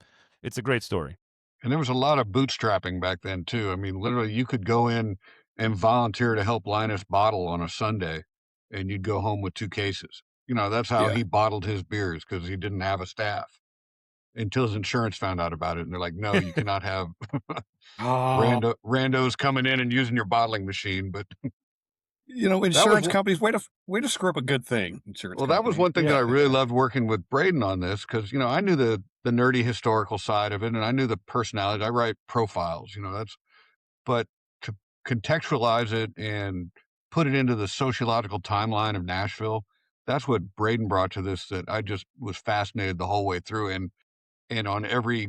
a great story. And there was a lot of bootstrapping back then too. I mean, literally you could go in and volunteer to help Linus bottle on a Sunday, and you'd go home with 2 cases. That's how he bottled his beers, because he didn't have a staff until his insurance found out about it. And they're like, no, you cannot have randos coming in and using your bottling machine. But insurance companies, way to screw up a good thing. That was one thing that I really loved working with Braden on this, because I knew the nerdy historical side of it, and I knew the personality. I write profiles, but to contextualize it and put it into the sociological timeline of Nashville. That's what Braden brought to this, that I just was fascinated the whole way through. And on every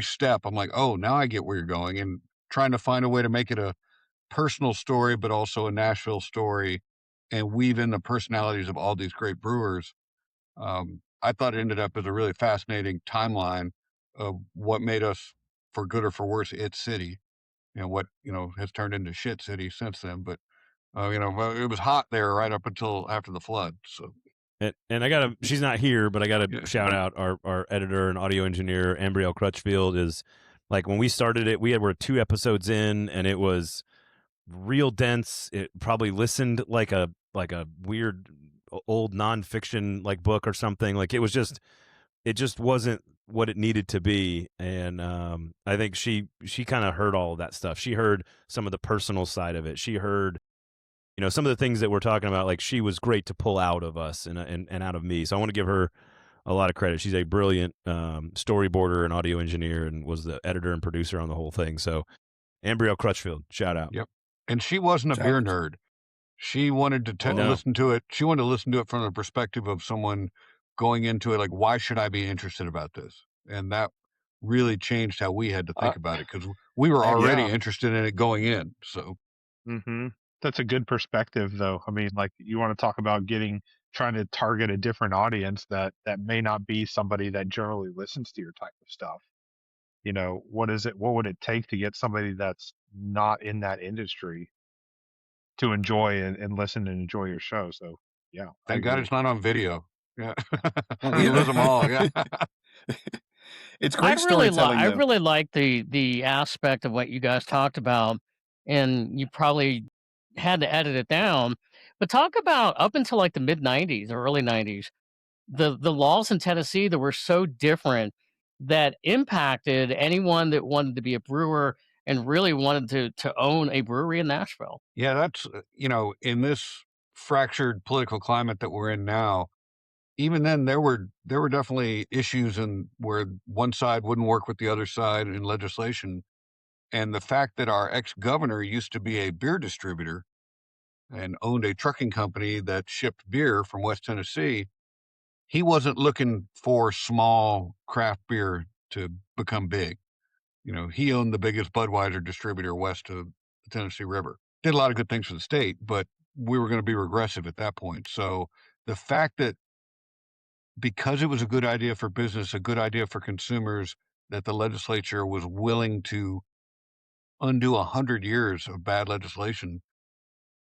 step, I'm like, oh, now I get where you're going, and trying to find a way to make it a personal story, but also a Nashville story, and weave in the personalities of all these great brewers. I thought it ended up as a really fascinating timeline of what made us, for good or for worse, It City, what, has turned into Shit City since then. But, it was hot there right up until after the flood. So, And I gotta, she's not here, but I gotta Yeah. shout out our editor and audio engineer, Ambrielle Crutchfield. Is like, when we started it, were 2 episodes in, and it was real dense. It probably listened like a weird old nonfiction like book or something. Like, it just wasn't what it needed to be. And I think she kind of heard all of that stuff. She heard some of the personal side of it. She heard, some of the things that we're talking about. Like, she was great to pull out of us and out of me. So I want to give her a lot of credit. She's a brilliant storyboarder and audio engineer, and was the editor and producer on the whole thing. So Ambrielle Crutchfield, shout out. Yep. And she wasn't a beer nerd. She wanted to listen to it. She wanted to listen to it from the perspective of someone going into it like, why should I be interested about this? And that really changed how we had to think about it, because we were already interested in it going in. So, That's a good perspective, though. I mean, like, you want to talk about trying to target a different audience that may not be somebody that generally listens to your type of stuff. What would it take to get somebody that's not in that industry to enjoy and listen and enjoy your show? So, yeah. thank God it's not on video. Yeah. We lose them all. Yeah. It's great storytelling. I though. really like the aspect of what you guys talked about, and you probably had to edit it down. But talk about up until like the mid '90s or early '90s, the laws in Tennessee that were so different that impacted anyone that wanted to be a brewer and really wanted to own a brewery in Nashville. Yeah, that's, in this fractured political climate that we're in now, even then there were definitely issues in where one side wouldn't work with the other side in legislation. And the fact that our ex-governor used to be a beer distributor and owned a trucking company that shipped beer from West Tennessee, he wasn't looking for small craft beer to become big. He owned the biggest Budweiser distributor west of the Tennessee River. Did a lot of good things for the state, but we were going to be regressive at that point. So the fact that, because it was a good idea for business, a good idea for consumers, that the legislature was willing to undo 100 years of bad legislation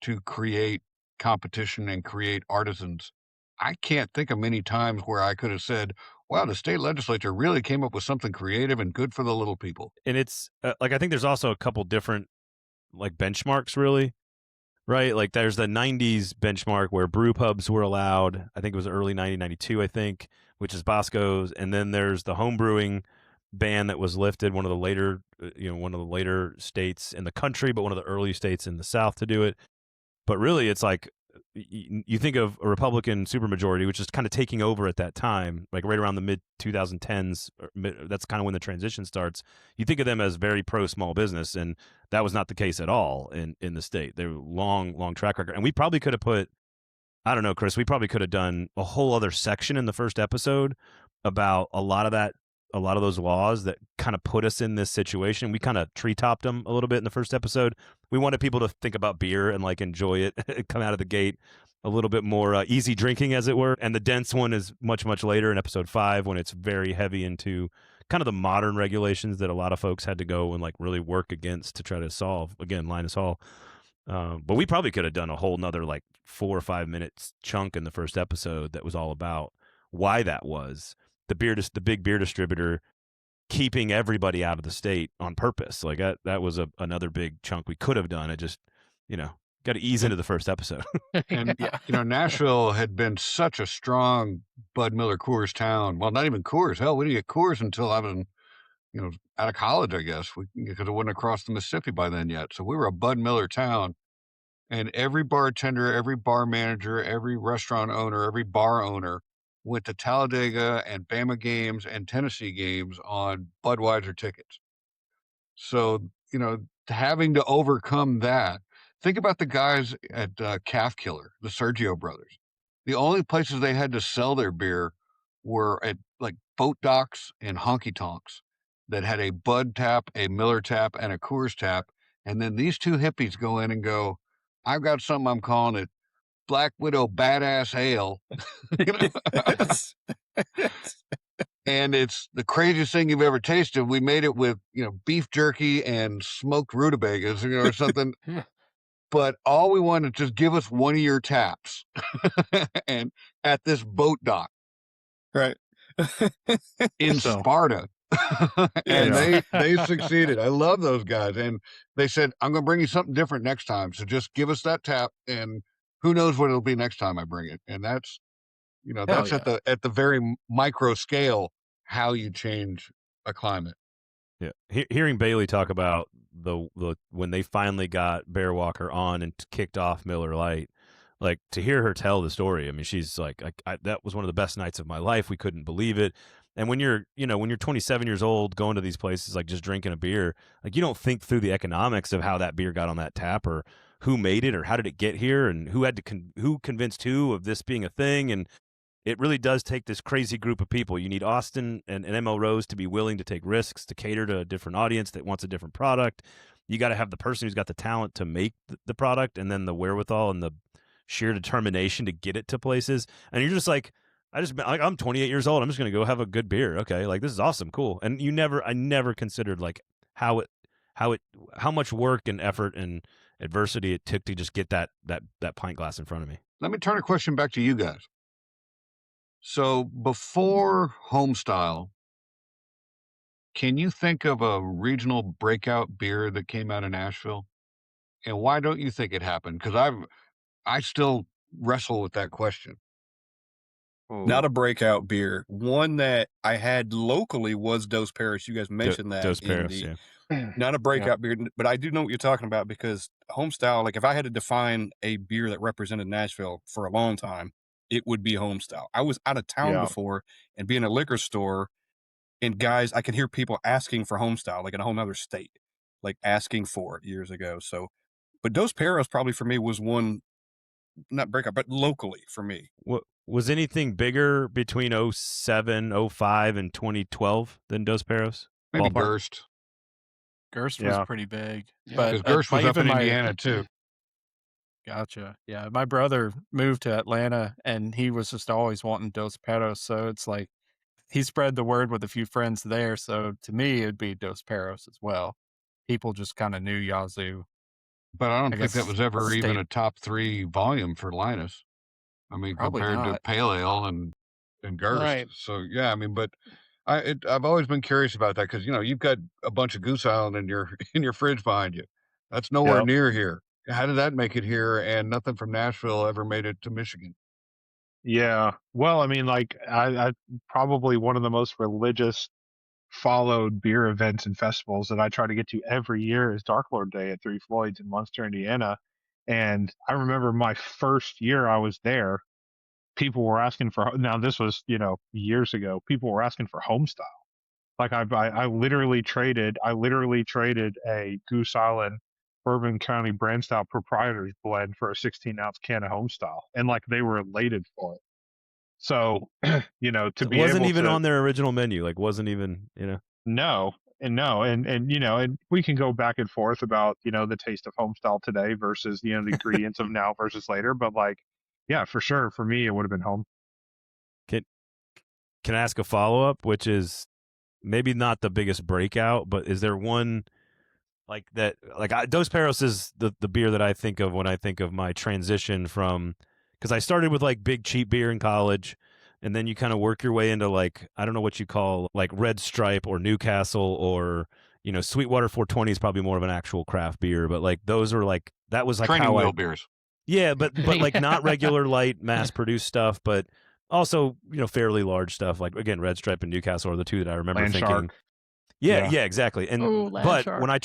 to create competition and create artisans. I can't think of many times where I could have said, wow, the state legislature really came up with something creative and good for the little people. And it's like, I think there's also a couple different like benchmarks, really, right? Like, there's the 90s benchmark where brew pubs were allowed. I think it was early 1992, I think, which is Bosco's. And then there's the home brewing ban that was lifted, one of the later states in the country, but one of the early states in the South to do it. But really, it's like, you think of a Republican supermajority, which is kind of taking over at that time, like right around the mid 2010s. That's kind of when the transition starts. You think of them as very pro small business, and that was not the case at all in the state. They were long track record, and we probably could have put, I don't know, Chris, we probably could have done a whole other section in the first episode about a lot of those laws that kind of put us in this situation. We kind of treetopped them a little bit in the first episode. We wanted people to think about beer and like enjoy it, come out of the gate a little bit more easy drinking, as it were. And the dense one is much later in episode 5, when it's very heavy into kind of the modern regulations that a lot of folks had to go and like really work against to try to solve. Again, Linus Hall. But we probably could have done a whole nother like 4 or 5 minutes chunk in the first episode that was all about why that was. The big beer distributor keeping everybody out of the state on purpose. Like, that was another big chunk we could have done. It just, got to ease into the first episode. And, Nashville had been such a strong Bud Miller Coors town. Well, not even Coors. Hell, we didn't get Coors until I was, out of college, I guess, because it wasn't across the Mississippi by then yet. So we were a Bud Miller town. And every bartender, every bar manager, every restaurant owner, every bar owner went to Talladega and Bama games and Tennessee games on Budweiser tickets. So, having to overcome that, Think about the guys at Calf Killer, the Sergio brothers. The only places they had to sell their beer were at like boat docks and honky tonks that had a Bud tap, a Miller tap, and a Coors tap. And then these two hippies go in and go, I've got something I'm calling it Black Widow Badass Ale. And it's the craziest thing you've ever tasted. We made it with, beef jerky and smoked rutabagas, or something. But all we want is just give us one of your taps. And at this boat dock. Right. In Sparta. And they succeeded. I love those guys. And they said, I'm going to bring you something different next time. So just give us that tap, and who knows what it'll be next time I bring it. And that's, that's at the very micro scale, how you change a climate. Yeah. Hearing Bailey talk about the when they finally got Bear Walker on and kicked off Miller Lite, like, to hear her tell the story, I mean, she's like, that was one of the best nights of my life. We couldn't believe it. And when you're 27 years old, going to these places, like, just drinking a beer, like, you don't think through the economics of how that beer got on that tap, or who made it, or how did it get here, and who convinced who of this being a thing. And it really does take this crazy group of people. You need Austin and ML Rose to be willing to take risks, to cater to a different audience that wants a different product. You got to have the person who's got the talent to make the product, and then the wherewithal and the sheer determination to get it to places. And you're just like, I'm 28 years old. I'm just going to go have a good beer. Okay. Like, this is awesome. Cool. And I never considered, like, how much work and effort and adversity it took to just get that pint glass in front of me. Let me turn a question back to you guys. So before Homestyle, can you think of a regional breakout beer that came out of Nashville? And why don't you think it happened? Because I still wrestle with that question. Not a breakout beer. One that I had locally was Dos Paris. You guys mentioned that. Dos Paris, Not a breakout beer, but I do know what you're talking about, because Homestyle, like, if I had to define a beer that represented Nashville for a long time, it would be Homestyle. I was out of town before and be in a liquor store, and guys, I could hear people asking for Homestyle, like in a whole nother state, like asking for it years ago. So, but Dos Paris probably for me was one, not breakout, but locally for me. What was anything bigger between 07, 05, and 2012 than Dos Paris? Maybe Gerst. Gerst was pretty big, because Gerst was up in Indiana too. Gotcha. Yeah, my brother moved to Atlanta, and he was just always wanting Dos Paros. So it's like he spread the word with a few friends there. So to me, it'd be Dos Paros as well. People just kind of knew Yazoo. But I don't think that was ever even a top 3 volume for Linus. I mean, Probably compared not. to Pale Ale and Gerst. Right. So yeah, I mean, but I've always been curious about that, because you've got a bunch of Goose Island in your fridge behind you. That's nowhere near here. How did that make it here? And nothing from Nashville ever made it to Michigan. Yeah. Well, I mean, like, I probably one of the most religious followed beer events and festivals that I try to get to every year is Dark Lord Day at Three Floyds in Munster, Indiana. And I remember my first year I was there, people were asking for, now this was, years ago, people were asking for Homestyle. Like, I literally traded a Goose Island Bourbon County brand style proprietors blend for a 16-ounce can of Homestyle, and like, they were elated for it. So, to be wasn't able even to, on their original menu, like, wasn't even, no, and we can go back and forth about the taste of Homestyle today versus the ingredients of now versus later, but like, yeah, for sure, for me it would have been home. Can I ask a follow up, which is maybe not the biggest breakout, but is there one like that? Like, Dos Paros is the beer that I think of when I think of my transition from, because I started with like big cheap beer in college, and then you kind of work your way into, like, I don't know what you call, like, Red Stripe or Newcastle, or Sweetwater 420 is probably more of an actual craft beer, but like, those are like, that was like training how wheel beers. Yeah, but like, not regular light mass produced stuff, but also fairly large stuff. Like, again, Red Stripe and Newcastle are the two that I remember thinking. Landshark. Yeah, exactly. And Ooh, but Landshark. when I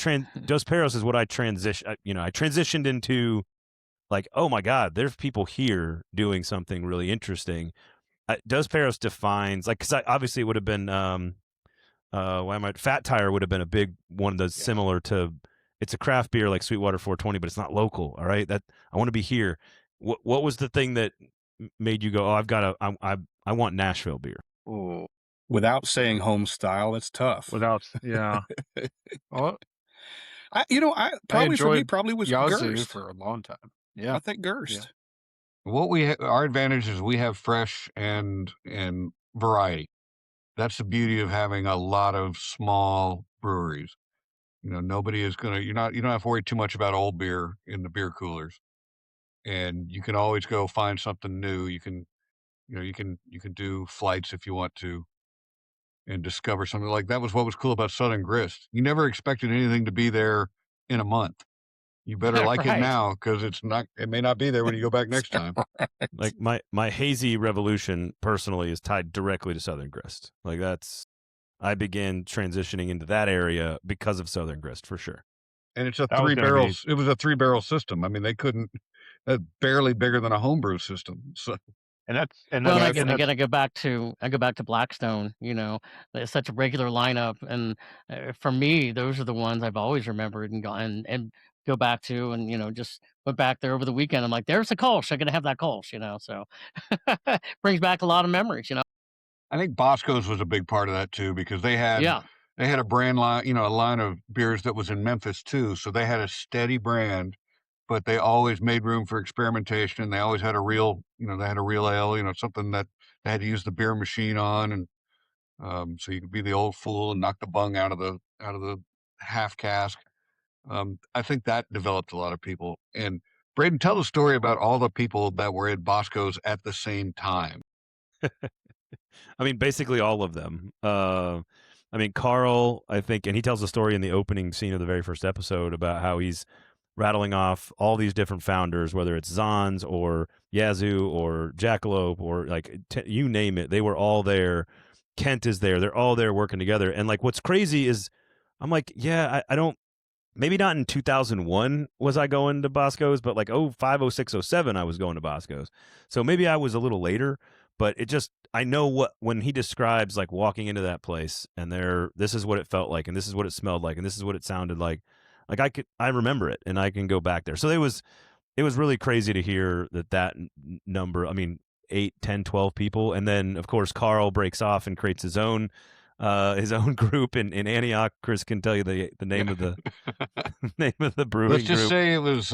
Dos Paros is what I transitioned into, like, oh my God, there's people here doing something really interesting. Dos Paros defines, like, because obviously it would have been Fat Tire would have been a big one that's similar to it's a craft beer like Sweetwater 420, but it's not local. All right, that I want to be here. What was the thing that made you go, oh, I want Nashville beer? Ooh, Without saying home style, it's tough. yeah. Well, I I probably for me enjoyed probably was Yazoo Gerst. for a long time. I Yeah. think Gerst. Our advantage is we have fresh and variety. That's the beauty of having a lot of small breweries. Nobody is gonna. You don't have to worry too much about old beer in the beer coolers, and you can always go find something new. You can do flights if you want to, and discover something. Like that was what was cool about Southern Grist. You never expected anything to be there in a month. You better like it Right. now, because it may not be there when you go back next time. Like my hazy revolution personally is tied directly to Southern Grist. Like I began transitioning into that area because of Southern Grist for sure. And it's a That was three gonna be- barrels. It was a 3-barrel system. I mean, they couldn't. Barely bigger than a homebrew system. So and that's Well, that's- I gotta go back to Blackstone. It's such a regular lineup, and for me, those are the ones I've always remembered and gone and go back to, and just went back there over the weekend. I'm like, there's a Kolsch. I'm gonna have that Kolsch. So brings back a lot of memories. I think Bosco's was a big part of that too, because they had Yeah, a brand line, a line of beers that was in Memphis too. So they had a steady brand, but they always made room for experimentation. They always had a real, they had a real ale, something that they had to use the beer machine on, and so you could be the old fool and knock the bung out of the half cask. I think that developed a lot of people. And Braden, tell the story about all the people that were at Bosco's at the same time. I mean, basically all of them. I mean, Carl, I think, and he tells a story in the opening scene of the very first episode about how he's rattling off all these different founders, whether it's Zons or Yazoo or Jackalope or you name it. They were all there. Kent is there. They're all there working together. And like, what's crazy is I'm like, yeah, I don't, maybe not in 2001 was I going to Bosco's, but like 05, 06, 07, I was going to Bosco's. So maybe I was a little later, but I know when he describes like walking into that place and this is what it felt like, and this is what it smelled like, and this is what it sounded like I remember it and I can go back there. So it was really crazy to hear that number, I mean, 8, 10, 12 people. And then of course, Carl breaks off and creates his own group in Antioch. Chris can tell you the name of the name of the brewing Let's just group. say it was,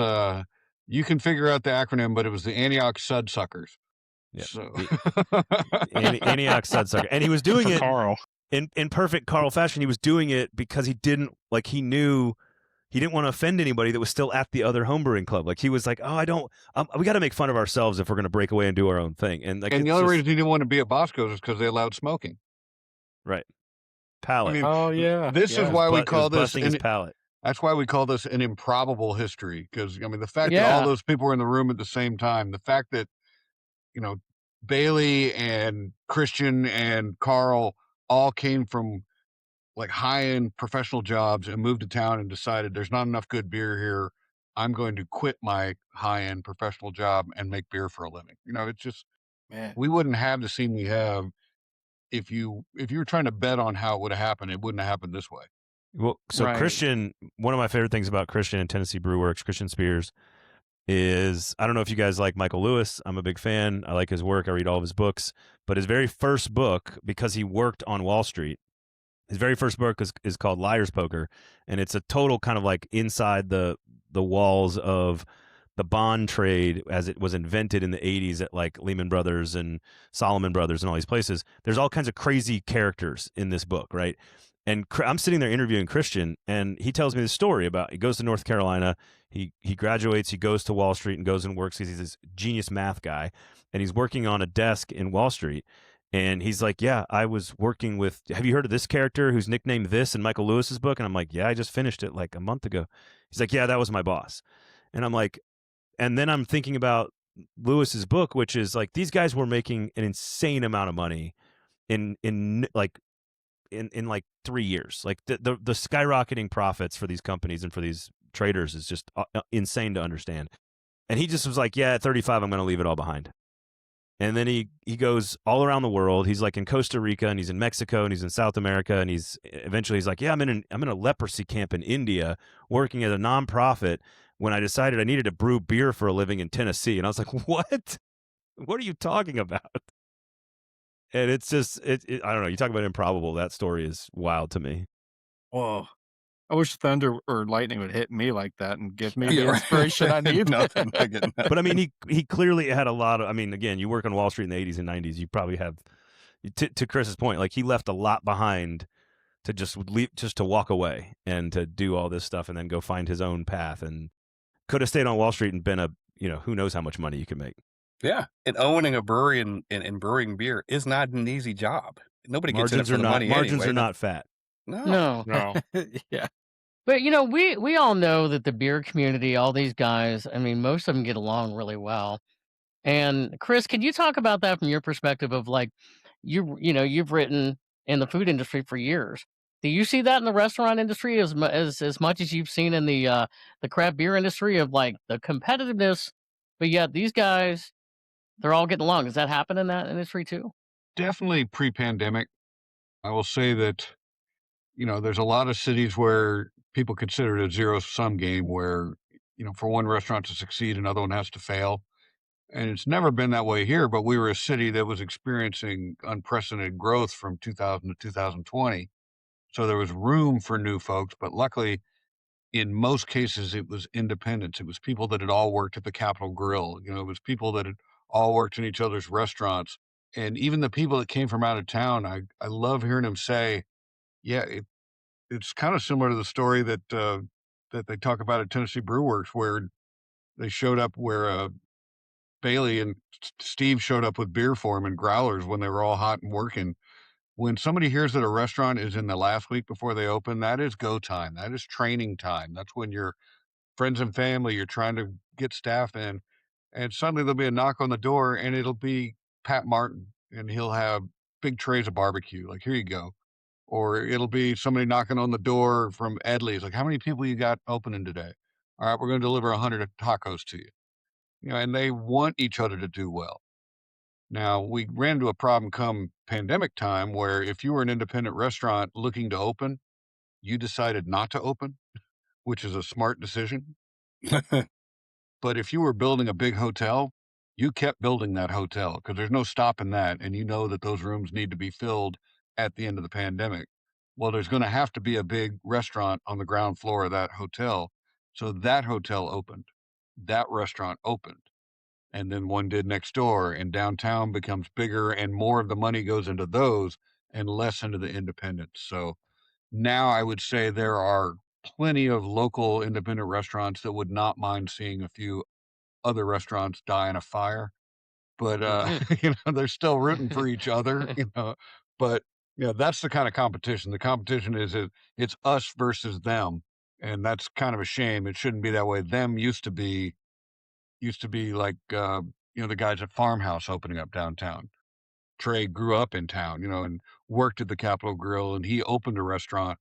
you can figure out the acronym, but it was the Antioch Sudsuckers. Yeah. So. Antioch Sudsucker. And he was doing it Carl. in perfect Carl fashion. He was doing it because he knew he didn't want to offend anybody that was still at the other homebrewing club. Like he was like, oh, we got to make fun of ourselves if we're going to break away and do our own thing. And the other reason he didn't want to be at Bosco's is because they allowed smoking. Right. Palate. I mean, Oh yeah. This is why we call this his palate. That's why we call this an improbable history. Because I mean, the fact that Yeah. all those people were in the room at the same time, the fact that Bailey and Christian and Carl all came from like high-end professional jobs and moved to town and decided there's not enough good beer here. I'm going to quit my high-end professional job and make beer for a living. It's just, Man. we wouldn't have the scene we have if you were trying to bet on how it would have happened. It wouldn't have happened this way. Well, so Right. Christian, one of my favorite things about Christian and Tennessee Brew Works, Christian Spears, is I don't know if you guys like Michael Lewis. I'm a big fan. I like his work. I read all of his books. But his very first book, because he worked on Wall Street, his very first book is called Liar's Poker, and it's a total kind of like inside the walls of the bond trade as it was invented in the 80s at like Lehman Brothers and Solomon Brothers and all these places. There's all kinds of crazy characters in this book, right? And I'm sitting there interviewing Christian, and he tells me the story about he goes to North Carolina, he graduates, he goes to Wall Street and goes and works because he's this genius math guy, and he's working on a desk in Wall Street. And he's like, yeah, I was working with, have you heard of this character who's nicknamed this in Michael Lewis's book? And I'm like, yeah, I just finished it like a month ago. He's like, yeah, that was my boss. And I'm like, and then I'm thinking about Lewis's book, which is like, these guys were making an insane amount of money in like 3 years. Like the skyrocketing profits for these companies and for these traders is just insane to understand. And he just was like, yeah, at 35, I'm going to leave it all behind. And then he goes all around the world. He's like in Costa Rica, and he's in Mexico, and he's in South America, and he's like, yeah, I'm in a leprosy camp in India, working at a nonprofit, when I decided I needed to brew beer for a living in Tennessee. And I was like, what? What are you talking about? And it's just I don't know. You talk about Improbable. That story is wild to me. Whoa. I wish thunder or lightning would hit me like that and give me Yeah, the right. inspiration I need. Nothing like it. But I mean, he clearly had a lot of. I mean, again, you work on Wall Street in the 80s and 90s. You probably have, to Chris's point, like he left a lot behind to just leave, just to walk away and to do all this stuff and then go find his own path, and could have stayed on Wall Street and been a, who knows how much money you could make. Yeah, and owning a brewery and brewing beer is not an easy job. Nobody gets in it Margins for are the not money margins anyway. are not fat. No. No. Yeah. But we all know that the beer community, all these guys, I mean, most of them get along really well. And Chris, can you talk about that from your perspective of like you've written in the food industry for years. Do you see that in the restaurant industry as much as you've seen in the craft beer industry of like the competitiveness, but yet these guys, they're all getting along. Does that happen in that industry too? Definitely pre-pandemic. I will say that, there's a lot of cities where people consider it a zero-sum game where, for one restaurant to succeed, another one has to fail. And it's never been that way here, but we were a city that was experiencing unprecedented growth from 2000 to 2020. So there was room for new folks, but luckily, in most cases, it was independents. It was people that had all worked at the Capitol Grill. It was people that had all worked in each other's restaurants. And even the people that came from out of town, I love hearing them say, yeah, it's kind of similar to the story that they talk about at Tennessee Brew Works, where they showed up where Bailey and Steve showed up with beer for him and growlers when they were all hot and working. When somebody hears that a restaurant is in the last week before they open, that is go time. That is training time. That's when your friends and family, you're trying to get staff in, and suddenly there'll be a knock on the door, and it'll be Pat Martin, and he'll have big trays of barbecue. Like, here you go. Or it'll be somebody knocking on the door from Edley's. Like, how many people you got opening today? All right, we're going to deliver 100 tacos to you. And they want each other to do well. Now, we ran into a problem come pandemic time where if you were an independent restaurant looking to open, you decided not to open, which is a smart decision. But if you were building a big hotel, you kept building that hotel because there's no stopping that. And you know that those rooms need to be filled at the end of the pandemic. Well, there's going to have to be a big restaurant on the ground floor of that hotel. So that hotel opened, that restaurant opened. And then one did next door, and downtown becomes bigger and more of the money goes into those and less into the independents. So now I would say there are plenty of local independent restaurants that would not mind seeing a few other restaurants die in a fire, but they're still rooting for each other, but that's the kind of competition. The competition is it's us versus them, and that's kind of a shame. It shouldn't be that way. Them used to be like the guys at Farmhouse opening up downtown. Trey grew up in town, and worked at the Capitol Grill, and he opened a restaurant.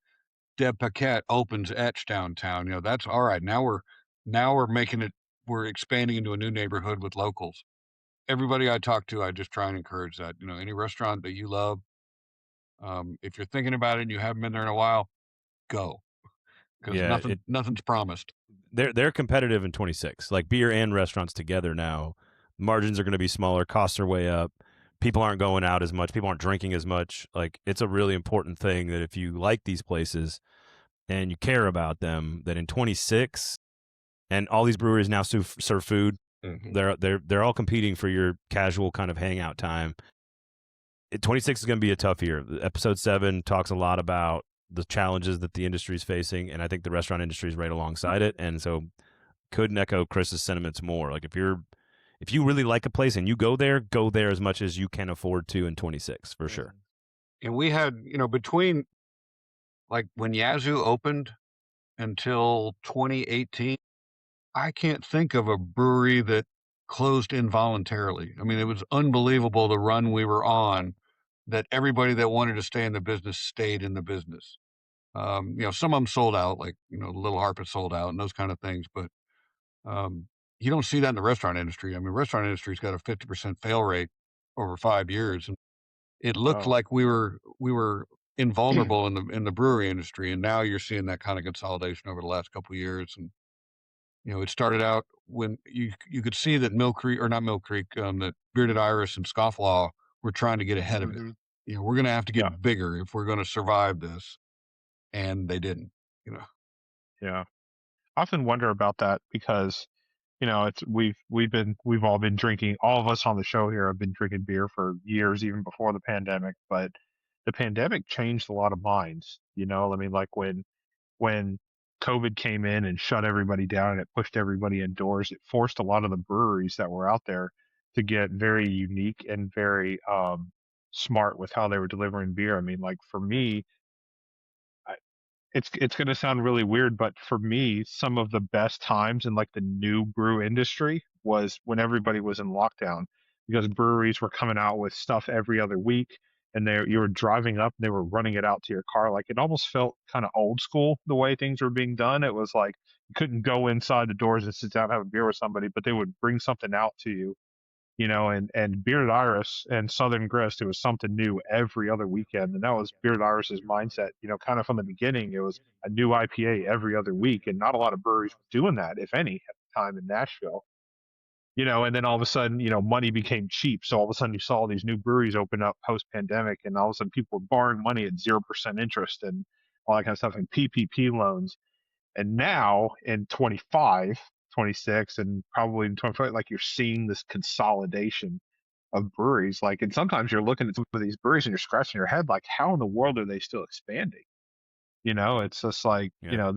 Deb Paquette opens Etch downtown. That's all right. Now we're making it. We're expanding into a new neighborhood with locals. Everybody I talk to, I just try and encourage that. Any restaurant that you love, if you're thinking about it and you haven't been there in a while, go, because nothing's promised. They're competitive in 26. Like beer and restaurants together now, margins are going to be smaller, costs are way up. People aren't going out as much. People aren't drinking as much. Like, it's a really important thing that if you like these places and you care about them, that in 26, and all these breweries now serve food. Mm-hmm. They're all competing for your casual kind of hangout time. 26 is going to be a tough year. Episode 7 talks a lot about the challenges that the industry is facing, and I think the restaurant industry is right alongside it. And so, couldn't echo Chris's sentiments more. Like, if you really like a place and you go there as much as you can afford to in 26, for sure. And we had, between like when Yazoo opened until 2018, I can't think of a brewery that closed involuntarily. I mean, it was unbelievable the run we were on, that everybody that wanted to stay in the business stayed in the business. Some of them sold out, like, Little Harpeth sold out and those kind of things, but you don't see that in the restaurant industry. I mean, restaurant industry's got a 50% fail rate over 5 years, and it looked Oh, like we were invulnerable in the brewery industry, and now you're seeing that kind of consolidation over the last couple of years. And it started out when you could see that Mill Creek, or not Mill Creek, that Bearded Iris and Scofflaw were trying to get ahead of it. hmm We're going to have to yeah, get bigger if we're going to survive this, and they didn't. You know, yeah. I often wonder about that because it's we've all been drinking. All of us on the show here have been drinking beer for years, even before the pandemic. But the pandemic changed a lot of minds. I mean, like when COVID came in and shut everybody down and it pushed everybody indoors, it forced a lot of the breweries that were out there to get very unique and very smart with how they were delivering beer. I mean, like for me, it's going to sound really weird, but for me, some of the best times in like the new brew industry was when everybody was in lockdown because breweries were coming out with stuff every other week and you were driving up and they were running it out to your car. Like it almost felt kind of old school the way things were being done. It was like you couldn't go inside the doors and sit down and have a beer with somebody, but they would bring something out to you, and Bearded Iris and Southern Grist, it was something new every other weekend. And that was Bearded Iris's mindset, kind of from the beginning. It was a new IPA every other week, and not a lot of breweries were doing that, if any, at the time in Nashville. And then all of a sudden, money became cheap. So all of a sudden you saw all these new breweries open up post pandemic, and all of a sudden people were borrowing money at 0% interest and all that kind of stuff, and PPP loans. And now in 25, 26, and probably in 25, like you're seeing this consolidation of breweries. Like, and sometimes you're looking at some of these breweries and you're scratching your head, like, how in the world are they still expanding? It's just like, Yeah.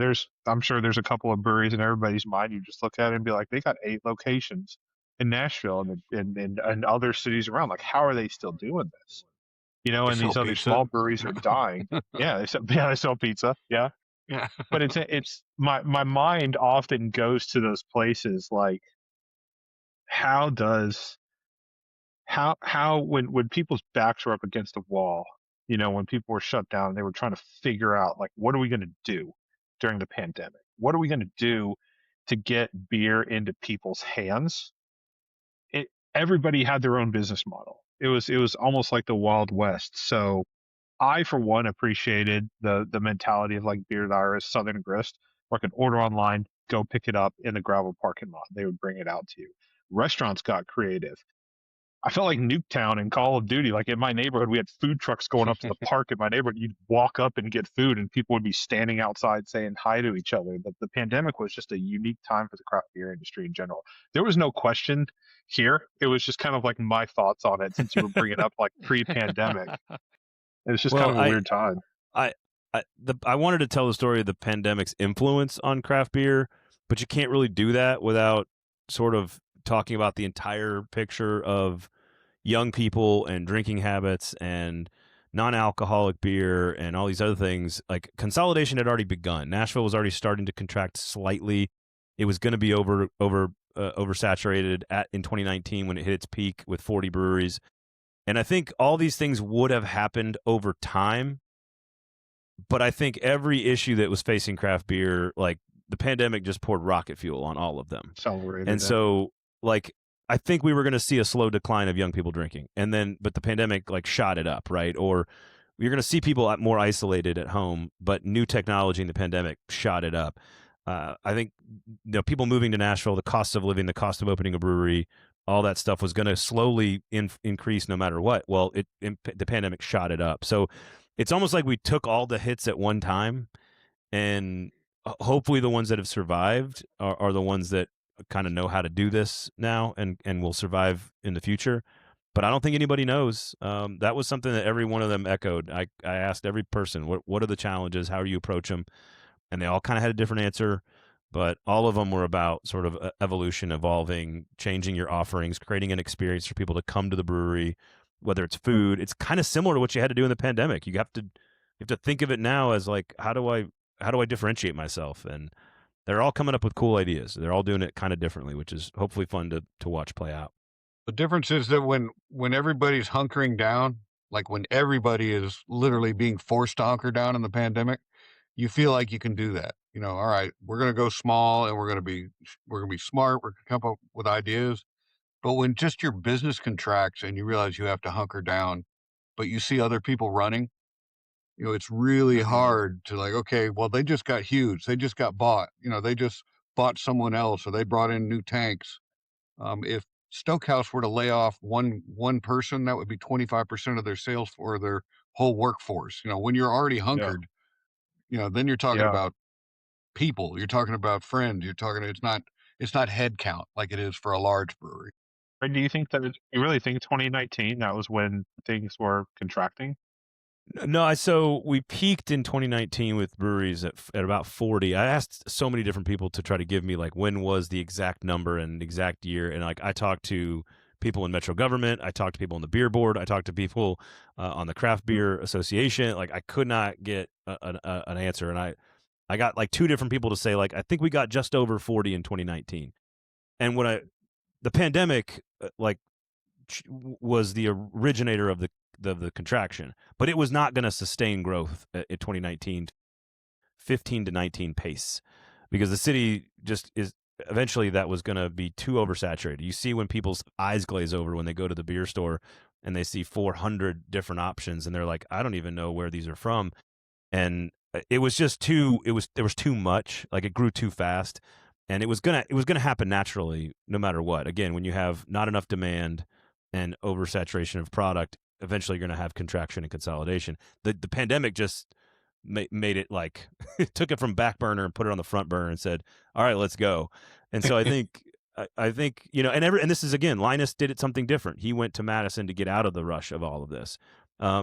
I'm sure there's a couple of breweries in everybody's mind. You just look at it and be like, they got 8 locations in Nashville and other cities around. Like, how are they still doing this? they And sell these other pizza. small breweries are dying. Yeah, they sell pizza. Yeah, Yeah. but it's my mind often goes to those places like how does how when people's backs were up against the wall, when people were shut down, they were trying to figure out like what are we going to do during the pandemic, what are we going to do to get beer into people's hands. Everybody had their own business model. It was almost like the Wild West. So I, for one, appreciated the mentality of like Bearded Iris, Southern Grist, where I could order online, go pick it up in the gravel parking lot. They would bring it out to you. Restaurants got creative. I felt like Nuketown in Call of Duty. Like in my neighborhood, we had food trucks going up to the park in my neighborhood. You'd walk up and get food, and people would be standing outside saying hi to each other. But the pandemic was just a unique time for the craft beer industry in general. There was no question here. It was just kind of like my thoughts on it since you were bringing up like pre-pandemic. It was just kind Well, of a weird time. I I wanted to tell the story of the pandemic's influence on craft beer, but you can't really do that without sort of talking about the entire picture of young people and drinking habits and non-alcoholic beer and all these other things. Like consolidation had already begun. Nashville was already starting to contract slightly. It was going to be oversaturated in 2019 when it hit its peak with 40 breweries. And I think all these things would have happened over time. But I think every issue that was facing craft beer, like the pandemic just poured rocket fuel on all of them. Accelerated And it. so, like, I think we were going to see a slow decline of young people drinking. But the pandemic, like, shot it up, right? Or you're going to see people more isolated at home, but new technology in the pandemic shot it up. I think, people moving to Nashville, the cost of living, the cost of opening a brewery, all that stuff was going to slowly increase no matter what. Well, the pandemic shot it up. So it's almost like we took all the hits at one time, and hopefully the ones that have survived are the ones that kind of know how to do this now and will survive in the future. But I don't think anybody knows. That was something that every one of them echoed. I asked every person, what are the challenges? How do you approach them? And they all kind of had a different answer. But all of them were about sort of evolution, evolving, changing your offerings, creating an experience for people to come to the brewery, whether it's food. It's kind of similar to what you had to do in the pandemic. You have to think of it now as like, how do I differentiate myself? And they're all coming up with cool ideas. They're all doing it kind of differently, which is hopefully fun to watch play out. The difference is that when everybody's hunkering down, like when everybody is literally being forced to hunker down in the pandemic, you feel like you can do that. All right, we're going to go small and we're going to be smart. We're going to come up with ideas. But when just your business contracts and you realize you have to hunker down, but you see other people running, it's really hard to like, okay, well, they just got huge. They just got bought. They just bought someone else, or they brought in new tanks. If Stokehouse were to lay off one person, that would be 25% of their sales for their whole workforce. When you're already hunkered, then you're talking Yeah. about people. You're talking about friends. It's not head count like it is for a large brewery. And do you think that you really think 2019 that was when things were contracting? No, so we peaked in 2019 with breweries at about 40. I asked so many different people to try to give me like when was the exact number and exact year, and like I talked to people in Metro government, I talked to people on the beer board, I talked to people on the craft beer association. Like I could not get an answer, and I got like two different people to say like I think we got just over 40 in 2019, and the pandemic was the originator of the contraction, but it was not going to sustain growth at 2019 15 to 19 pace, because the city just is eventually that was going to be too oversaturated. You see when people's eyes glaze over when they go to the beer store and they see 400 different options and they're like, I don't even know where these are from. And it was just there was too much, like it grew too fast, and it was going to happen naturally no matter what. Again, when you have not enough demand and oversaturation of product, eventually you're going to have contraction and consolidation. The pandemic just made it like took it from back burner and put it on the front burner and said, all right, let's go. And so I think and this is, again, Linus did it something different. He went to Madison to get out of the rush of all of this.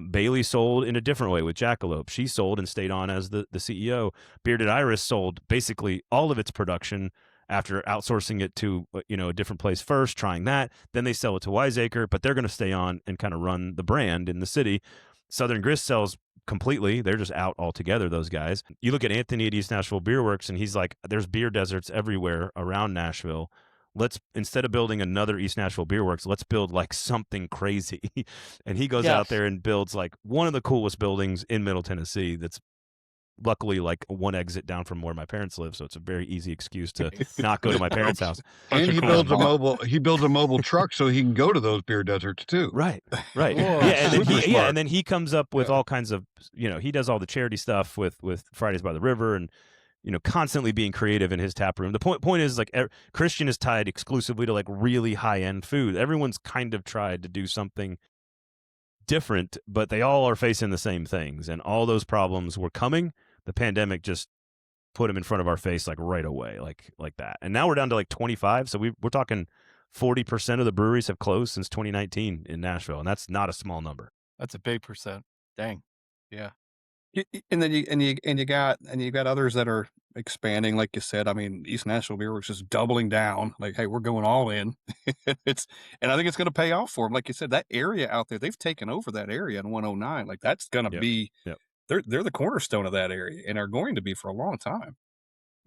Bailey sold in a different way with Jackalope. She sold and stayed on as the CEO. Bearded Iris sold basically all of its production after outsourcing it to a different place first, trying that. Then they sell it to Wiseacre, but they're going to stay on and kind of run the brand in the city. Southern Grist sells completely. They're just out altogether, those guys. You look at Anthony at East Nashville Beer Works, and he's like, there's beer deserts everywhere around Nashville. Let's, instead of building another East Nashville Beer Works, let's build like something crazy. And he goes out there and builds like one of the coolest buildings in Middle Tennessee that's luckily like one exit down from where my parents live, so it's a very easy excuse to not go to my parents' house. And he builds a mobile truck so he can go to those beer deserts too. Right. Whoa, and then he comes up with all kinds of, he does all the charity stuff with Fridays by the River, and constantly being creative in his tap room. The point is, like, Christian is tied exclusively to like really high end food. Everyone's kind of tried to do something different, but they all are facing the same things, and all those problems were coming. The pandemic just put them in front of our face like right away, like that. And now we're down to like 25. So we're talking 40% of the breweries have closed since 2019 in Nashville, and that's not a small number. That's a big percent. Dang. Yeah. And then you got others that are expanding, like you said. I mean, East Nashville Beer Works is doubling down. Like, hey, we're going all in. And I think it's going to pay off for them. Like you said, that area out there, they've taken over that area in 109. Like that's going to be, they're the cornerstone of that area, and are going to be for a long time.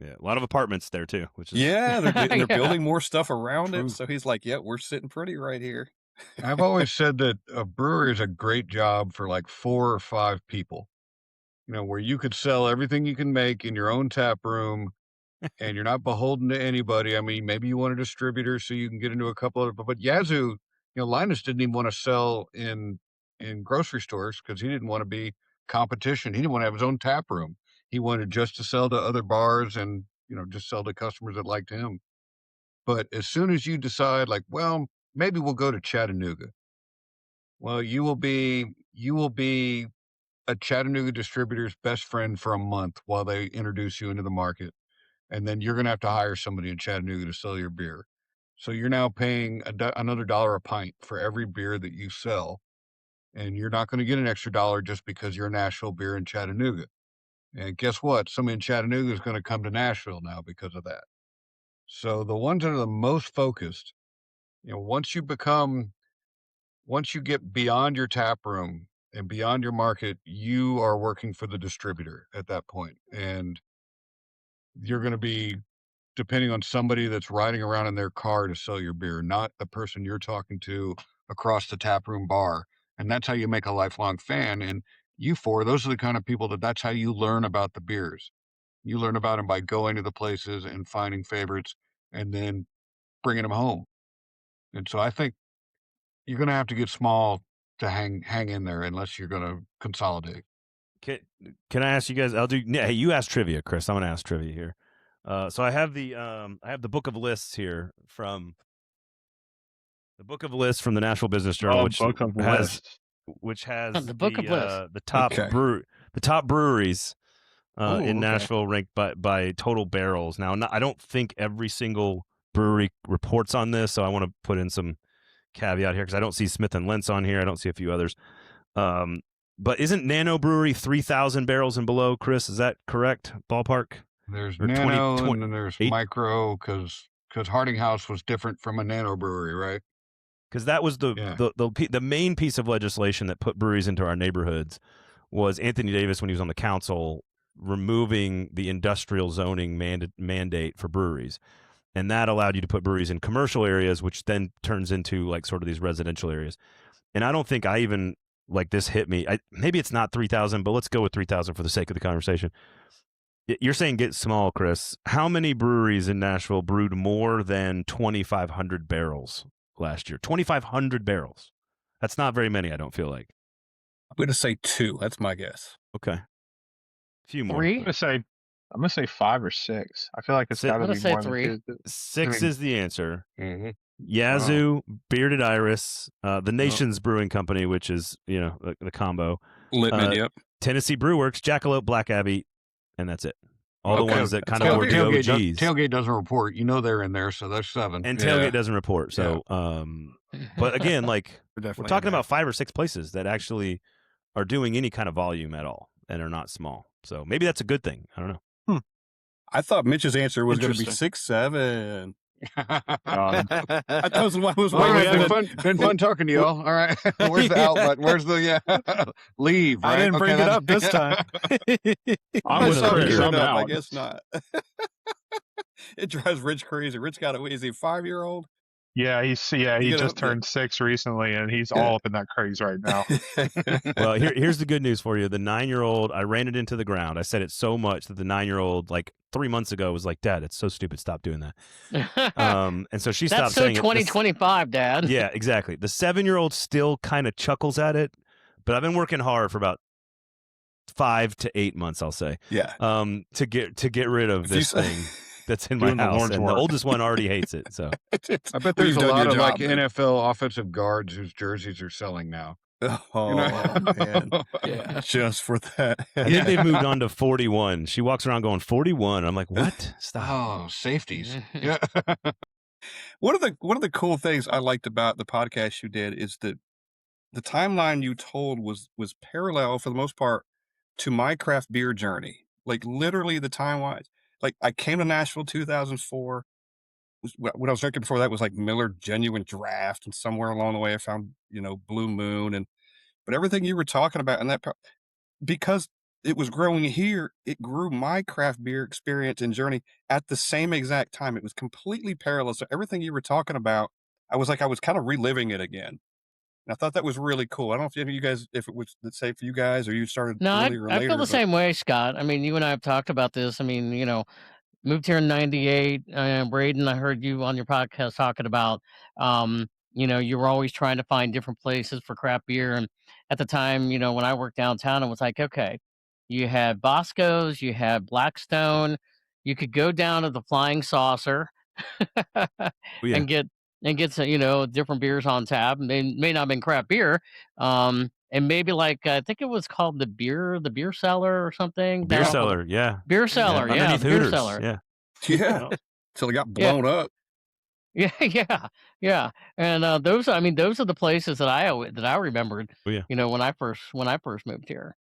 Yeah, a lot of apartments there too, which is they're building more stuff around it. So he's like, yeah, we're sitting pretty right here. I've always said that a brewery is a great job for like 4 or 5 people. Where you could sell everything you can make in your own tap room, and you're not beholden to anybody. I mean, maybe you want a distributor so you can get into a couple of, but Yazoo, Linus didn't even want to sell in grocery stores because he didn't want to be competition. He didn't want to have his own tap room. He wanted just to sell to other bars and, just sell to customers that liked him. But as soon as you decide, like, well, maybe we'll go to Chattanooga. Well, you will be a Chattanooga distributor's best friend for a month while they introduce you into the market. And then you're going to have to hire somebody in Chattanooga to sell your beer. So you're now paying another $1 a pint for every beer that you sell. And you're not going to get an extra $1 just because you're a Nashville beer in Chattanooga. And guess what? Somebody in Chattanooga is going to come to Nashville now because of that. So the ones that are the most focused, once you get beyond your tap room and beyond your market, you are working for the distributor at that point. And you're going to be depending on somebody that's riding around in their car to sell your beer, not the person you're talking to across the taproom bar. And that's how you make a lifelong fan. And you four, those are the kind of people that's how you learn about the beers. You learn about them by going to the places and finding favorites and then bringing them home. And so I think you're going to have to get small to hang in there unless you're going to consolidate. Can I ask you guys? Hey, you ask trivia, Chris. I'm going to ask trivia here. So I have the book of lists here from the Nashville Business Journal, which has The book of lists. the top the top breweries in Nashville ranked by total barrels. Now, I don't think every single brewery reports on this, so I want to put in some caveat here because I don't see Smith and Lentz on here. I don't see a few others. But isn't Nano Brewery 3,000 barrels and below, Chris? Is that correct? Ballpark? There's Nano and then there's Micro because Harding House was different from a Nano Brewery, right? Because that was the main piece of legislation that put breweries into our neighborhoods was Anthony Davis, when he was on the council, removing the industrial zoning mandate for breweries. And that allowed you to put breweries in commercial areas, which then turns into like sort of these residential areas. And I don't think I even, like, this hit me. Maybe it's not 3,000, but let's go with 3,000 for the sake of the conversation. You're saying get small, Chris. How many breweries in Nashville brewed more than 2,500 barrels last year? 2,500 barrels. That's not very many, I don't feel like. I'm going to say 2. That's my guess. Okay. A few more. 3? I'm gonna say 5 or 6. I feel like it's got to be more 3. than 2. 6 is the answer. Mm-hmm. Yazoo, Bearded Iris, the Nation's Brewing Company, which is, the combo. Litman, yep. Tennessee Brewworks, Jackalope, Black Abbey, and that's it. All the ones that kind of were the OGs. Tailgate doesn't report. They're in there, so there's 7. And Tailgate doesn't report. So, but again, like, we're talking about 5 or 6 places that actually are doing any kind of volume at all and are not small. So maybe that's a good thing. I don't know. I thought Mitch's answer was going to be 6, 7. That was what was all right, been fun talking to y'all. All right, where's the out button? Where's the leave? Right? I didn't bring it up this time. I'm with Chris. I'm out. I guess not. It drives Rich crazy. Rich got is he a 5-year-old? Yeah, he just turned 6 recently, and he's all up in that craze right now. Well, here's the good news for you. The 9-year-old, I ran it into the ground. I said it so much that the 9-year-old, like 3 months ago, was like, "Dad, it's so stupid. Stop doing that." And so she stopped saying it. That's so 2025, Dad. Yeah, exactly. The 7-year-old still kind of chuckles at it, but I've been working hard for about 5 to 8 months, I'll say. Yeah. To get rid of this thing that's in my house, and the oldest one already hates it. So I bet there's a lot of like NFL offensive guards whose jerseys are selling now. Oh, man. Yeah. Just for that. I think they've moved on to 41. She walks around going 41. I'm like, what? Stop. Oh, safeties. Yeah. One of the cool things I liked about the podcast you did is that the timeline you told was parallel for the most part to my craft beer journey. Like literally the time wise. Like I came to Nashville 2004. What I was drinking before that was like Miller Genuine Draft, and somewhere along the way I found Blue Moon, but everything you were talking about and that because it was growing here, it grew my craft beer experience and journey at the same exact time. It was completely parallel. So everything you were talking about, I was kind of reliving it again. And I thought that was really cool. I don't know if any of you guys, if it was the same for you guys or you started earlier or I later. feel the same way, Scott. I mean, you and I have talked about this. I mean, moved here in 98. Braden, I heard you on your podcast talking about, you were always trying to find different places for craft beer. And at the time, when I worked downtown, it was like, okay, you had Bosco's, you had Blackstone, you could go down to the Flying Saucer and get some, different beers on tap. And they may not have been craft beer. And maybe like I think it was called the beer cellar or something. Beer cellar, yeah. Beer cellar, yeah. Underneath Beer Hooters, cellar. yeah. Yeah. Till it got blown up. Yeah. And those are the places that I remembered. Oh, yeah. When I first moved here.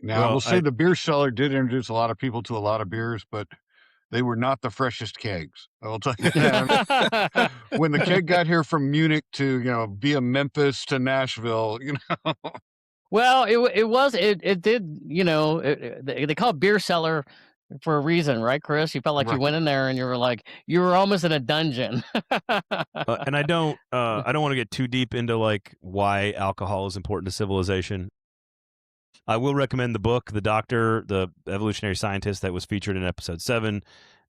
Now, we'll say the beer cellar did introduce a lot of people to a lot of beers, but they were not the freshest kegs. I will tell you that. When the keg got here from Munich to, via Memphis to Nashville, Well, it did, they call it beer cellar for a reason, right, Chris? You felt like you went in there and you were almost in a dungeon. And I don't want to get too deep into like why alcohol is important to civilization. I will recommend the book, The Doctor, the Evolutionary Scientist, that was featured in episode 7.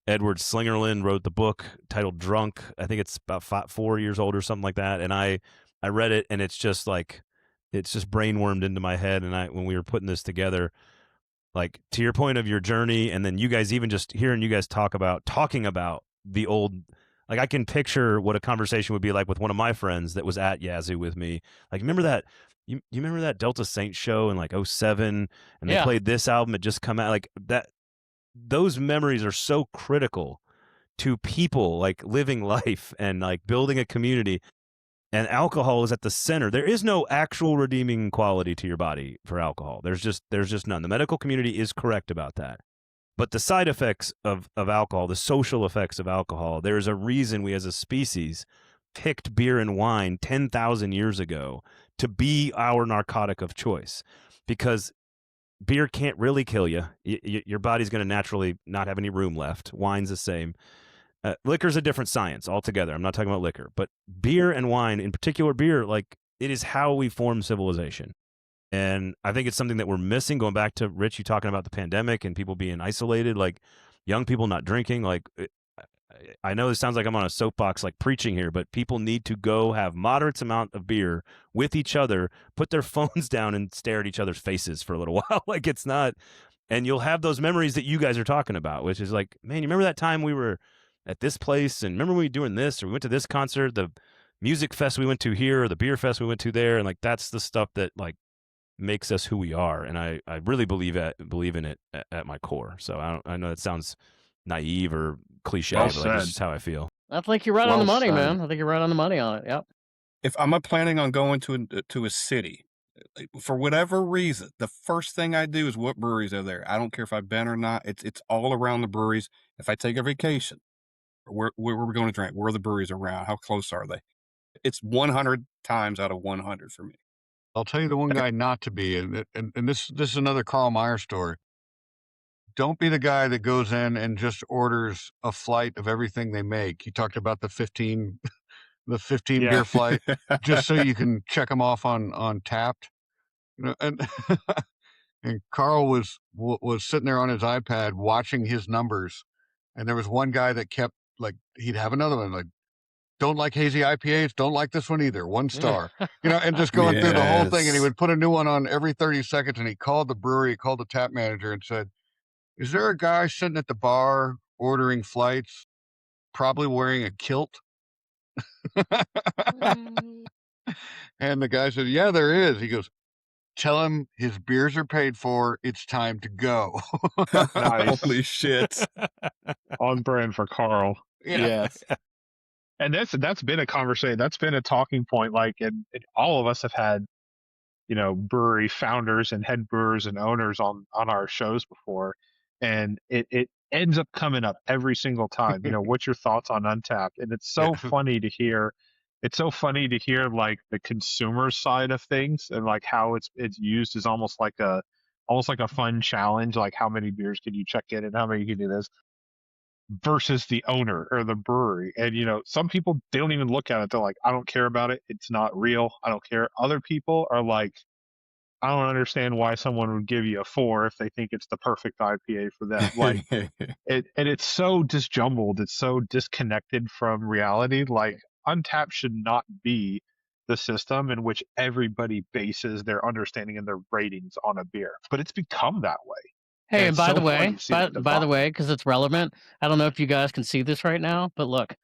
Edward Slingerland wrote the book titled Drunk. I think it's about 4 years old or something like that. And I read it, and it's just brainwormed into my head. And when we were putting this together, like, to your point of your journey, and then you guys, even just hearing you guys talking about the old, like, I can picture what a conversation would be like with one of my friends that was at Yazoo with me. Like, remember that? You remember that Delta Saints show in like 07, and they played this album that just come out, like that. Those memories are so critical to people, like living life and like building a community. And alcohol is at the center. There is no actual redeeming quality to your body for alcohol. There's just none. The medical community is correct about that. But the side effects of alcohol, the social effects of alcohol, there's a reason we as a species picked beer and wine 10,000 years ago to be our narcotic of choice, because beer can't really kill you. Your body's going to naturally not have any room left. Wine's the same. Liquor's a different science altogether. I'm not talking about liquor, but beer and wine, in particular beer, like, it is how we form civilization. And I think it's something that we're missing. Going back to Rich, you talking about the pandemic and people being isolated, like young people not drinking. Like, I know this sounds like I'm on a soapbox, like preaching here, but people need to go have moderate amount of beer with each other, put their phones down and stare at each other's faces for a little while. Like, it's not, and you'll have those memories that you guys are talking about, which is like, man, you remember that time we were at this place, and remember we were doing this, or we went to this concert, the music fest we went to here, or the beer fest we went to there. And like, that's the stuff that like makes us who we are. And I really believe in it at my core. So I know that sounds naive or cliche, but like, that's just how I feel. I think you're right on the money, man. I think you're right on the money on it. Yep. If I'm planning on going to a city, for whatever reason, the first thing I do is what breweries are there. I don't care if I've been or not. It's all around the breweries. If I take a vacation, where are we going to drink? Where are the breweries around? How close are they? It's 100 times out of 100 for me. I'll tell you the one guy not to be, and this is another Carl Meyer story. Don't be the guy that goes in and just orders a flight of everything they make. He talked about the 15 beer flight, just so you can check them off on Tapped. You know, and and Carl was sitting there on his iPad watching his numbers, and there was one guy that kept, like, he'd have another one, like, don't like hazy IPAs, don't like this one either, 1 star. You know, and just going through the whole thing, and he would put a new one on every 30 seconds, and he called the brewery, he called the tap manager and said, is there a guy sitting at the bar ordering flights, probably wearing a kilt? And the guy said, yeah, there is. He goes, tell him his beers are paid for. It's time to go. Nice. Holy shit. On brand for Carl. Yes. And that's been a conversation. That's been a talking point. Like, and all of us have had, you know, brewery founders and head brewers and owners on our shows before, and it ends up coming up every single time. You know, what's your thoughts on Untapped? And it's so funny to hear. It's so funny to hear, like, the consumer side of things, and like how it's used as almost like a fun challenge. Like, how many beers can you check in and how many you can do this, versus the owner or the brewery. And, you know, some people, they don't even look at it. They're like, I don't care about it. It's not real. I don't care. Other people are like, I don't understand why someone would give you a 4 if they think it's the perfect IPA for them. Like, and it's so disjumbled. It's so disconnected from reality. Like, Untapped should not be the system in which everybody bases their understanding and their ratings on a beer, but it's become that way. Hey, and by so the funny way, to see that by the divide. way, because it's relevant, I don't know if you guys can see this right now, but look,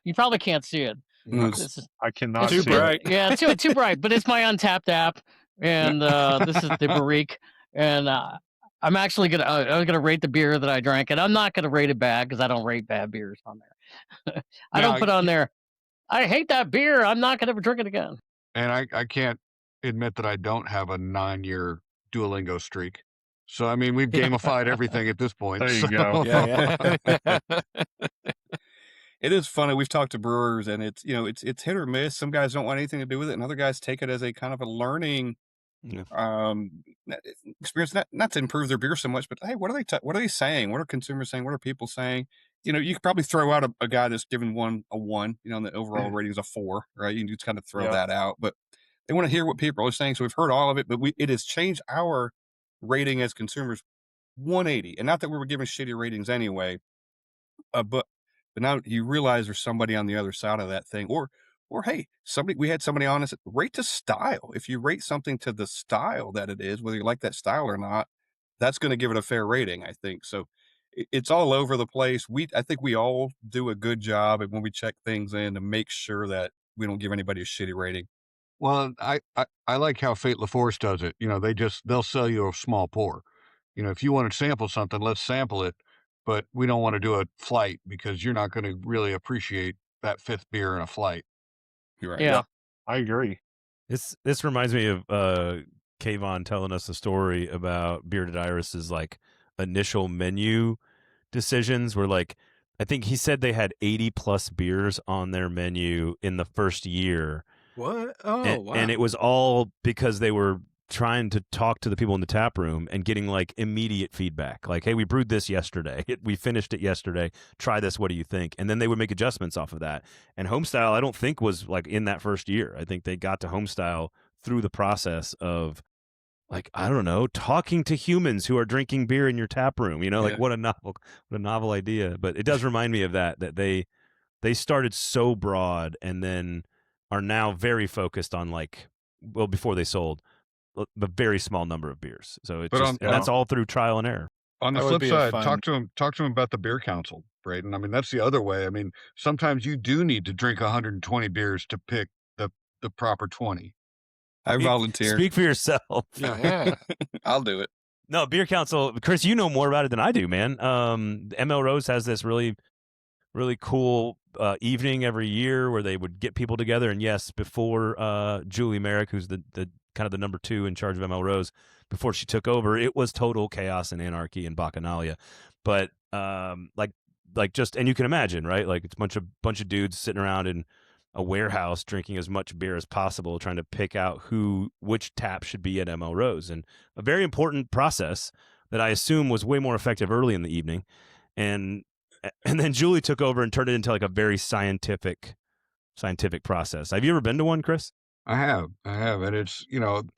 you probably can't see it. This is, I cannot Too see bright. it. yeah, too bright, but it's my Untapped app, and this is the Barrique, and I'm actually gonna rate the beer that I drank, and I'm not gonna rate it bad because I don't rate bad beers on there. I don't Now, put on there, I hate that beer. I'm not gonna ever drink it again. And I can't admit that I don't have a 9-year Duolingo streak. So, I mean, we've gamified everything at this point. There you go. Yeah. It is funny. We've talked to brewers, and it's, you know, it's hit or miss. Some guys don't want anything to do with it, and other guys take it as a kind of a learning experience, not to improve their beer so much, but hey, what are they saying? What are consumers saying? What are people saying? You know, you could probably throw out a guy that's given one a 1, you know, and the overall rating is a 4, right? You can just kind of throw that out, but they want to hear what people are saying. So we've heard all of it, but it has changed our rating as consumers 180. And not that we were giving shitty ratings anyway, but now you realize there's somebody on the other side of that thing, or hey, we had somebody on us, rate to style. If you rate something to the style that it is, whether you like that style or not, that's going to give it a fair rating, I think. So it's all over the place. I think we all do a good job when we check things in to make sure that we don't give anybody a shitty rating. Well, I like how Fate LaForce does it. They'll sell you a small pour. If you want to sample something, let's sample it, but we don't want to do a flight because you're not going to really appreciate that fifth beer in a flight. You're right. Yeah. I agree. This reminds me of Kayvon telling us a story about Bearded Iris's like initial menu decisions were like, I think he said they had 80 plus beers on their menu in the first year. What? Oh, wow. And it was all because they were trying to talk to the people in the tap room and getting like immediate feedback. Like, hey, we brewed this yesterday. We finished it yesterday. Try this. What do you think? And then they would make adjustments off of that. And Homestyle, I don't think was like in that first year. I think they got to Homestyle through the process of like, I don't know, talking to humans who are drinking beer in your tap room, like what a novel idea. But it does remind me of that they started so broad and then are now very focused on like, well, before they sold the very small number of beers. So it's and that's all through trial and error. On the flip side, talk to him about the beer council, Braden. I mean, that's the other way. I mean, sometimes you do need to drink 120 beers to pick the proper 20. I volunteer. Speak for yourself. Yeah. I'll do it. No, beer council, Chris, you know more about it than I do, man. ML Rose has this really, really cool evening every year where they would get people together. And yes, before Julie Merrick, who's the kind of the number 2 in charge of ML Rose, before she took over, it was total chaos and anarchy in Bacchanalia. But like just, and you can imagine, right? Like it's a bunch of dudes sitting around in a warehouse drinking as much beer as possible, trying to pick out which tap should be at ML Rose. And a very important process that I assume was way more effective early in the evening. And then Julie took over and turned it into like a very scientific process. Have you ever been to one, Chris? I have. And it's,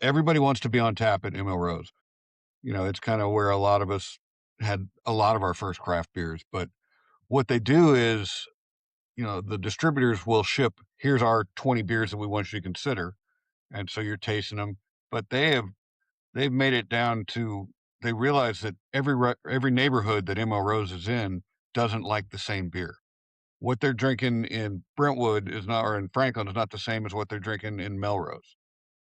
everybody wants to be on tap at ML Rose. It's kind of where a lot of us had a lot of our first craft beers. But what they do is, the distributors will ship, here's our 20 beers that we want you to consider. And so you're tasting them. But they've made it down to, they realize that every neighborhood that ML Rose is in doesn't like the same beer. What they're drinking in Brentwood or in Franklin is not the same as what they're drinking in Melrose.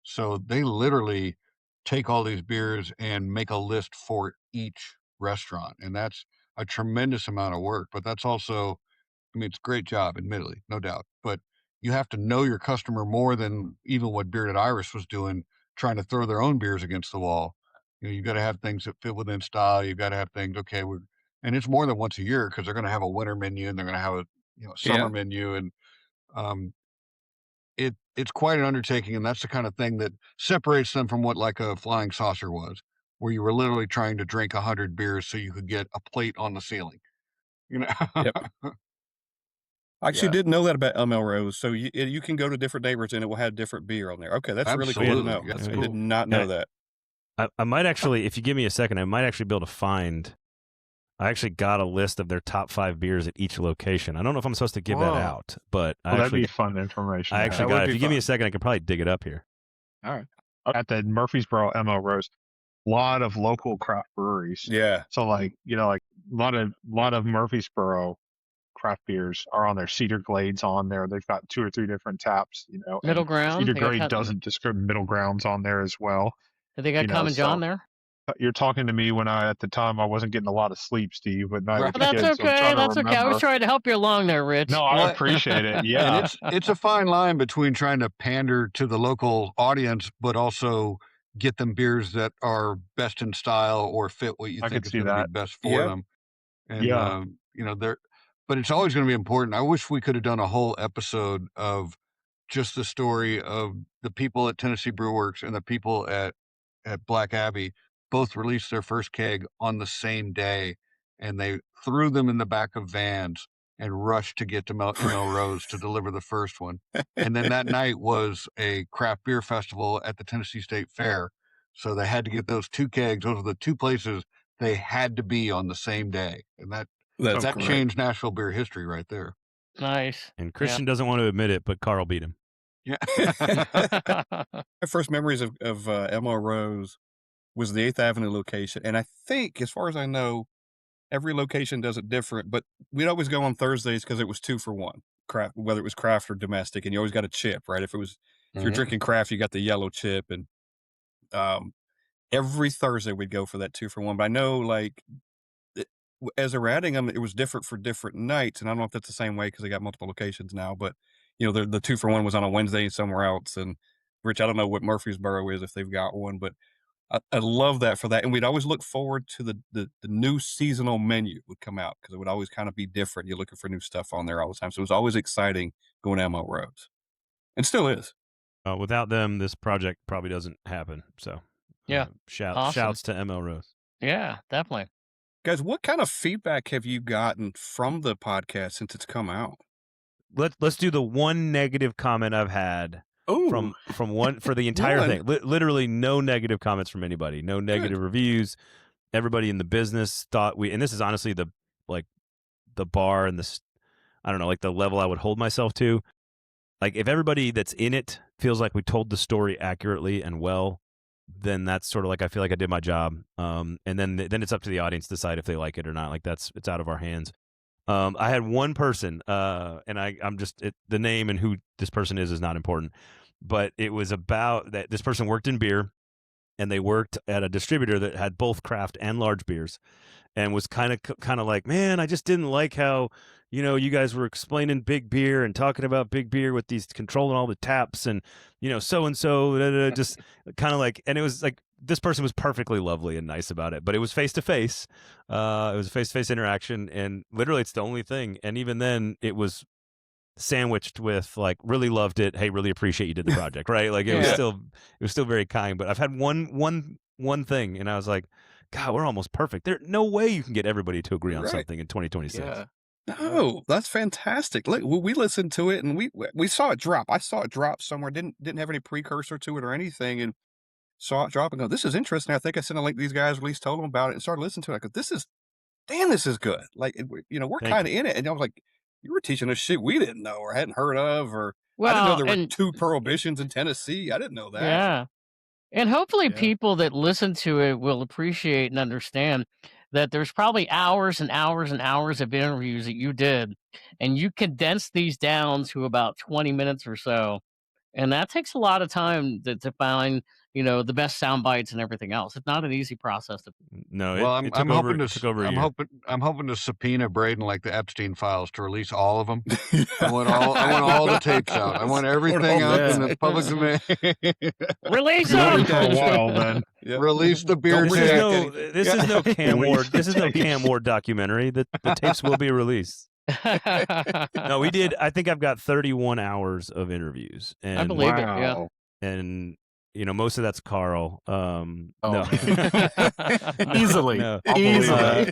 So they literally take all these beers and make a list for each restaurant. And that's a tremendous amount of work, but that's also, it's a great job, admittedly, no doubt. But you have to know your customer more than even what Bearded Iris was doing, trying to throw their own beers against the wall. You got to have things that fit within style. You got to have things, okay, and it's more than once a year because they're going to have a winter menu and they're going to have a summer menu, and it's quite an undertaking, and that's the kind of thing that separates them from what like a Flying Saucer was, where you were literally trying to drink 100 beers so you could get a plate on the ceiling. Yep. I actually didn't know that about ML Rose. So you can go to different neighborhoods and it will have different beer on there. Okay, that's really cool to know. That's I cool. did not know that. I might actually, if you give me a second, I might actually be able to find. I actually got a list of their top 5 beers at each location. I don't know if I'm supposed to give that out, but that'd be fun information. I actually got it. If you give me a second, I could probably dig it up here. All right. At the Murfreesboro ML Rose, a lot of local craft breweries. Yeah. So like a lot of Murfreesboro craft beers are on their Cedar Glades on there. They've got 2 or 3 different taps. Middle Ground. Cedar Glade doesn't discriminate. Middle Ground's on there as well. They got Common John there. You're talking to me when at the time I wasn't getting a lot of sleep, Steve. But That's okay. That's okay. I was trying to help you along there, Rich. No, I appreciate it. Yeah, and it's a fine line between trying to pander to the local audience, but also get them beers that are best in style or fit what you think is going to be best for them. And but it's always going to be important. I wish we could have done a whole episode of just the story of the people at Tennessee Brew Works and the people at Black Abbey. Both released their first keg on the same day, and they threw them in the back of vans and rushed to get to ML Rose to deliver the first one. And then that night was a craft beer festival at the Tennessee State Fair. So they had to get those 2 kegs. Those are the 2 places they had to be on the same day, and that That's great. changed Nashville beer history right there. Nice. And Christian doesn't want to admit it, but Carl beat him. Yeah. My first memories of ML Rose was the 8th Avenue location. And I think, as far as I know, every location does it different, but we'd always go on Thursdays because it was 2 for 1, craft, whether it was craft or domestic. And you always got a chip, right? If you're drinking craft, you got the yellow chip. And every Thursday we'd go for that 2 for 1. But I know, like, as they're adding them, it was different for different nights. And I don't know if that's the same way because they got multiple locations now, but the 2 for 1 was on a Wednesday somewhere else. And Rich, I don't know what Murfreesboro is if they've got one, but I love that for that. And we'd always look forward to the new seasonal menu would come out because it would always kind of be different. You're looking for new stuff on there all the time. So it was always exciting going to ML Rose, and still is. Without them, this project probably doesn't happen. So Yeah. shouts to ML Rose. Yeah, definitely. Guys, what kind of feedback have you gotten from the podcast since it's come out? Let's do the one negative comment I've had from one for the entire thing. Literally no negative comments from anybody. No negative reviews. Everybody in the business thought and this is honestly the bar and I don't know, like the level I would hold myself to. Like if everybody that's in it feels like we told the story accurately and well, then that's sort of like I feel like I did my job. And then it's up to the audience to decide if they like it or not. Like it's out of our hands. I had one person, and I'm just the name and who this person is not important, but it was about that this person worked in beer, and they worked at a distributor that had both craft and large beers, and was kind of like, man, I just didn't like how you guys were explaining big beer and talking about big beer with these controlling all the taps and so and so just kind of like, and it was like this person was perfectly lovely and nice about it, but it was face to face. It was a face to face interaction, and literally it's the only thing. And even then, it was sandwiched with like, really loved it. Hey, really appreciate you did the project, right? Like it was still very kind. But I've had one thing, and I was like, God, we're almost perfect. There's no way you can get everybody to agree on something in 2026. Yeah. No, that's fantastic. Look, we listened to it and we saw it drop. I saw it drop somewhere. Didn't have any precursor to it or anything, and saw it drop and go, this is interesting. I think I sent a link to these guys, at least told them about it, and started listening to it. I go, this is good. Like, we're kind of in it. And I was like, you were teaching us shit we didn't know or hadn't heard of, or I didn't know there were 2 prohibitions in Tennessee. I didn't know that. Yeah. And hopefully people that listen to it will appreciate and understand that there's probably hours and hours and hours of interviews that you did, and you condense these down to about 20 minutes or so. And that takes a lot of time to find, the best sound bites and everything else. It's not an easy process. No, Well, it took over a year. I'm hoping to subpoena Braden like the Epstein files to release all of them. I want all the tapes out. I want everything out in the public domain. Release Be waiting them! for a while then. Yep. Release the beer This is no Cam Ward. This is no Cam Ward documentary. The tapes will be released. No, we did. I think I've got 31 hours of interviews. And, I believe it. Yeah. And most of that's Carl. No. Easily. No. Easily.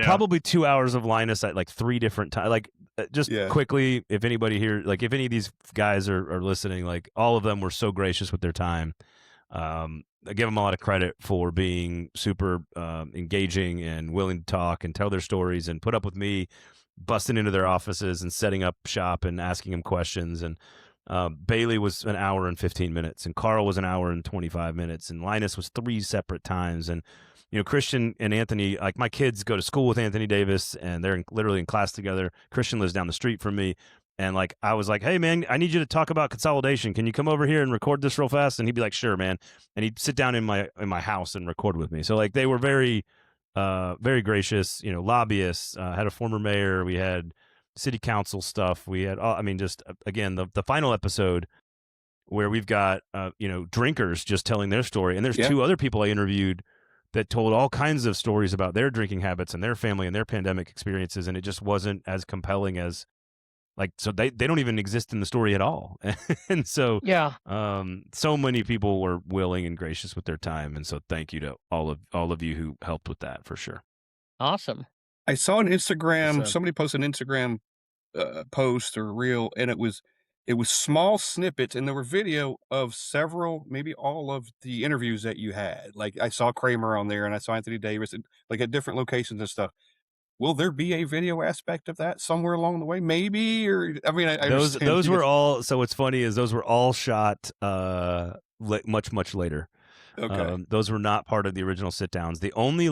Probably 2 hours of Linus at like 3 different times. Like, just quickly, if anybody here, like, if any of these guys are listening, like, all of them were so gracious with their time. I give them a lot of credit for being super engaging and willing to talk and tell their stories and put up with me busting into their offices and setting up shop and asking them questions. And Bailey was an hour and 15 minutes, and Carl was an hour and 25 minutes, and Linus was 3 separate times. And Christian and Anthony, like, my kids go to school with Anthony Davis, and they're literally in class together. Christian lives down the street from me. And like, I was like, hey man, I need you to talk about consolidation. Can you come over here and record this real fast? And he'd be like, sure, man. And he'd sit down in my house and record with me. So like, they were very, very gracious, lobbyists, had a former mayor. We had city council stuff. We had, just again, the final episode where we've got, drinkers just telling their story. And there's 2 other people I interviewed that told all kinds of stories about their drinking habits and their family and their pandemic experiences. And it just wasn't as compelling as, like, so they don't even exist in the story at all. And so, so many people were willing and gracious with their time. And so thank you to all of you who helped with that, for sure. Awesome. I saw an Instagram, somebody posted an Instagram post or reel, and it was it was small snippets, and there were video of several, maybe all of the interviews that you had. Like I saw Kramer on there, and I saw Anthony Davis, and like at different locations and stuff. Will there be a video aspect of that somewhere along the way? Maybe, or I mean, I those were all. So what's funny is those were all shot much later. okay. Those were not part of the original sit downs. The only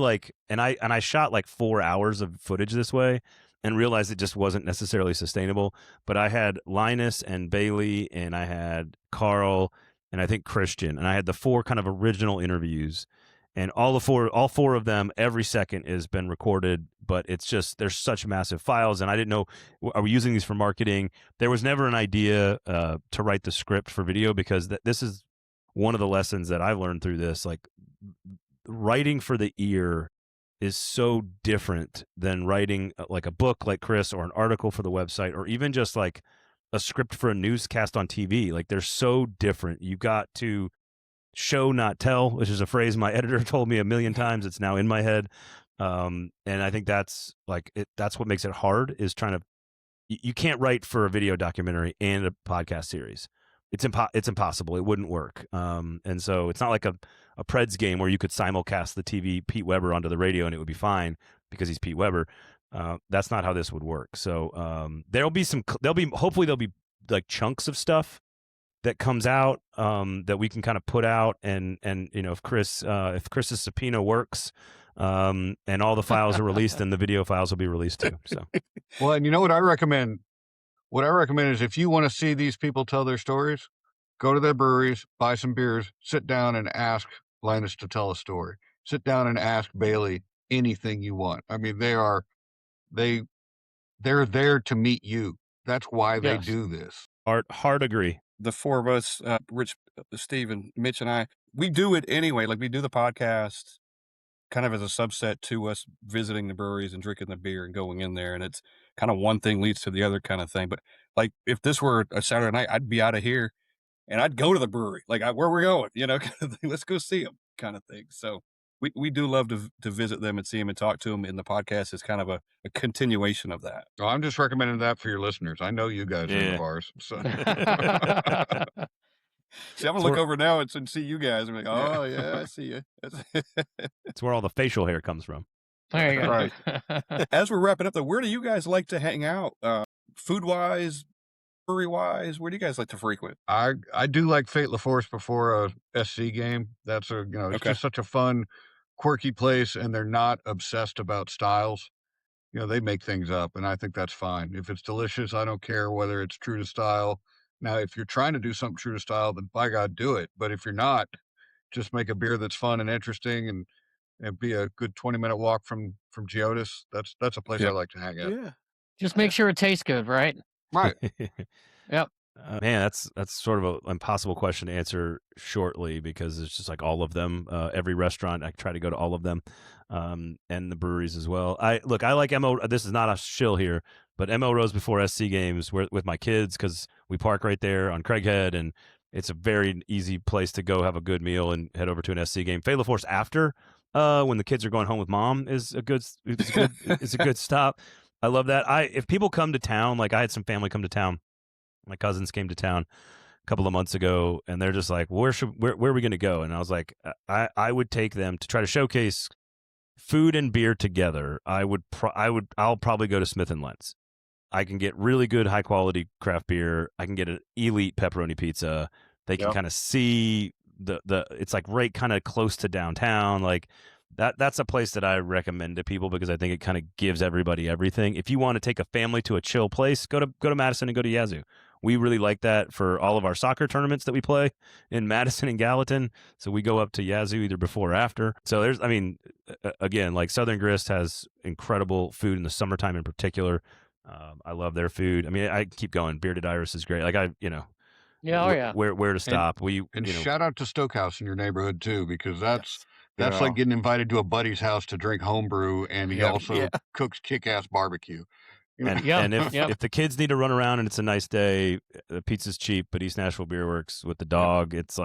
and I shot like 4 hours of footage this way and realized it just wasn't necessarily sustainable. But I had Linus and Bailey, and I had Carl, and I think Christian, and I had the 4 kind of original interviews, and all 4 of them, every second has been recorded. But it's just there's such massive files, and I didn't know, are we using these for marketing? There was never an idea to write the script for video, because this is one of the lessons that I've learned through this. Like, writing for the ear is so different than writing like a book like Chris, or an article for the website, or even just like a script for a newscast on TV. Like, they're so different. You got to show, not tell, which is a phrase my editor told me a million times. It's now in my head. And I think that's that's what makes it hard, is trying to, you can't write for a video documentary and a podcast series. It's impossible. It wouldn't work. And so it's not like a Preds game where you could simulcast the TV Pete Weber onto the radio and it would be fine because he's Pete Weber. That's not how this would work. So hopefully there'll be like chunks of stuff that comes out that we can kind of put out, and if Chris's subpoena works, and all the files are released, then the video files will be released too. So Well, and you know what I recommend? What I recommend is, if you want to see these people tell their stories, go to their breweries, buy some beers, sit down and ask Linus to tell a story. Sit down and ask Bailey anything you want. I mean, they're there to meet you. That's why they Yes. do this. hard agree. The 4 of us, Rich, Steve, and Mitch, and I, we do it anyway. Like, we do the podcast kind of as a subset to us visiting the breweries and drinking the beer and going in there. And it's kind of one thing leads to the other kind of thing. But like, if this were a Saturday night, I'd be out of here and I'd go to the brewery. Like, where we're going, kind of thing. Let's go see them, kind of thing. So we do love to visit them and see them and talk to them. And the podcast is kind of a continuation of that. Well, I'm just recommending that for your listeners. I know you guys are in Yeah. the bars. So. See, I'm gonna look over now and see you guys. I'm like, oh yeah, I see you. It's where all the facial hair comes from. There you go. Right. As we're wrapping up, though, where do you guys like to hang out? Food wise, brewery wise, where do you guys like to frequent? I do like Fate La Force before a SC game. That's it's Okay. just such a fun, quirky place, and they're not obsessed about styles. They make things up, and I think that's fine. If it's delicious, I don't care whether it's true to style. Now, if you're trying to do something true to style, then by God, do it. But if you're not, just make a beer that's fun and interesting, and be a good 20-minute walk from Geodis. That's a place I Yep. like to hang out. Yeah. Just make sure it tastes good, right? Right. Yep. Man, that's sort of an impossible question to answer shortly, because it's just like all of them. Every restaurant, I try to go to all of them, and the breweries as well. I like MO. This is not a shill here, but MO Rose before SC games with my kids, because we park right there on Craighead, and it's a very easy place to go have a good meal and head over to an SC game. Fate La Force after, when the kids are going home with mom, is a good stop. I love that. If people come to town, like I had some family come to town. My cousins came to town a couple of months ago, and they're just like, where are we going to go? And I was like, I would take them to try to showcase food and beer together. I'll probably go to Smith and Lentz. I can get really good high quality craft beer. I can get an elite pepperoni pizza. They can kind of see it's like right kind of close to downtown. Like that's a place that I recommend to people, because I think it kind of gives everybody everything. If you want to take a family to a chill place, go to Madison and go to Yazoo. We really like that for all of our soccer tournaments that we play in Madison and Gallatin. So we go up to Yazoo either before or after. So again, like Southern Grist has incredible food in the summertime in particular. I love their food. I mean, I keep going. Bearded Iris is great. Like Yeah. Oh yeah. where to stop. And shout out to Stokehouse in your neighborhood too, because that's Yeah. like getting invited to a buddy's house to drink homebrew, and he also cooks kick-ass barbecue. And if the kids need to run around and it's a nice day, the pizza's cheap, but East Nashville Beer Works with the dog, it's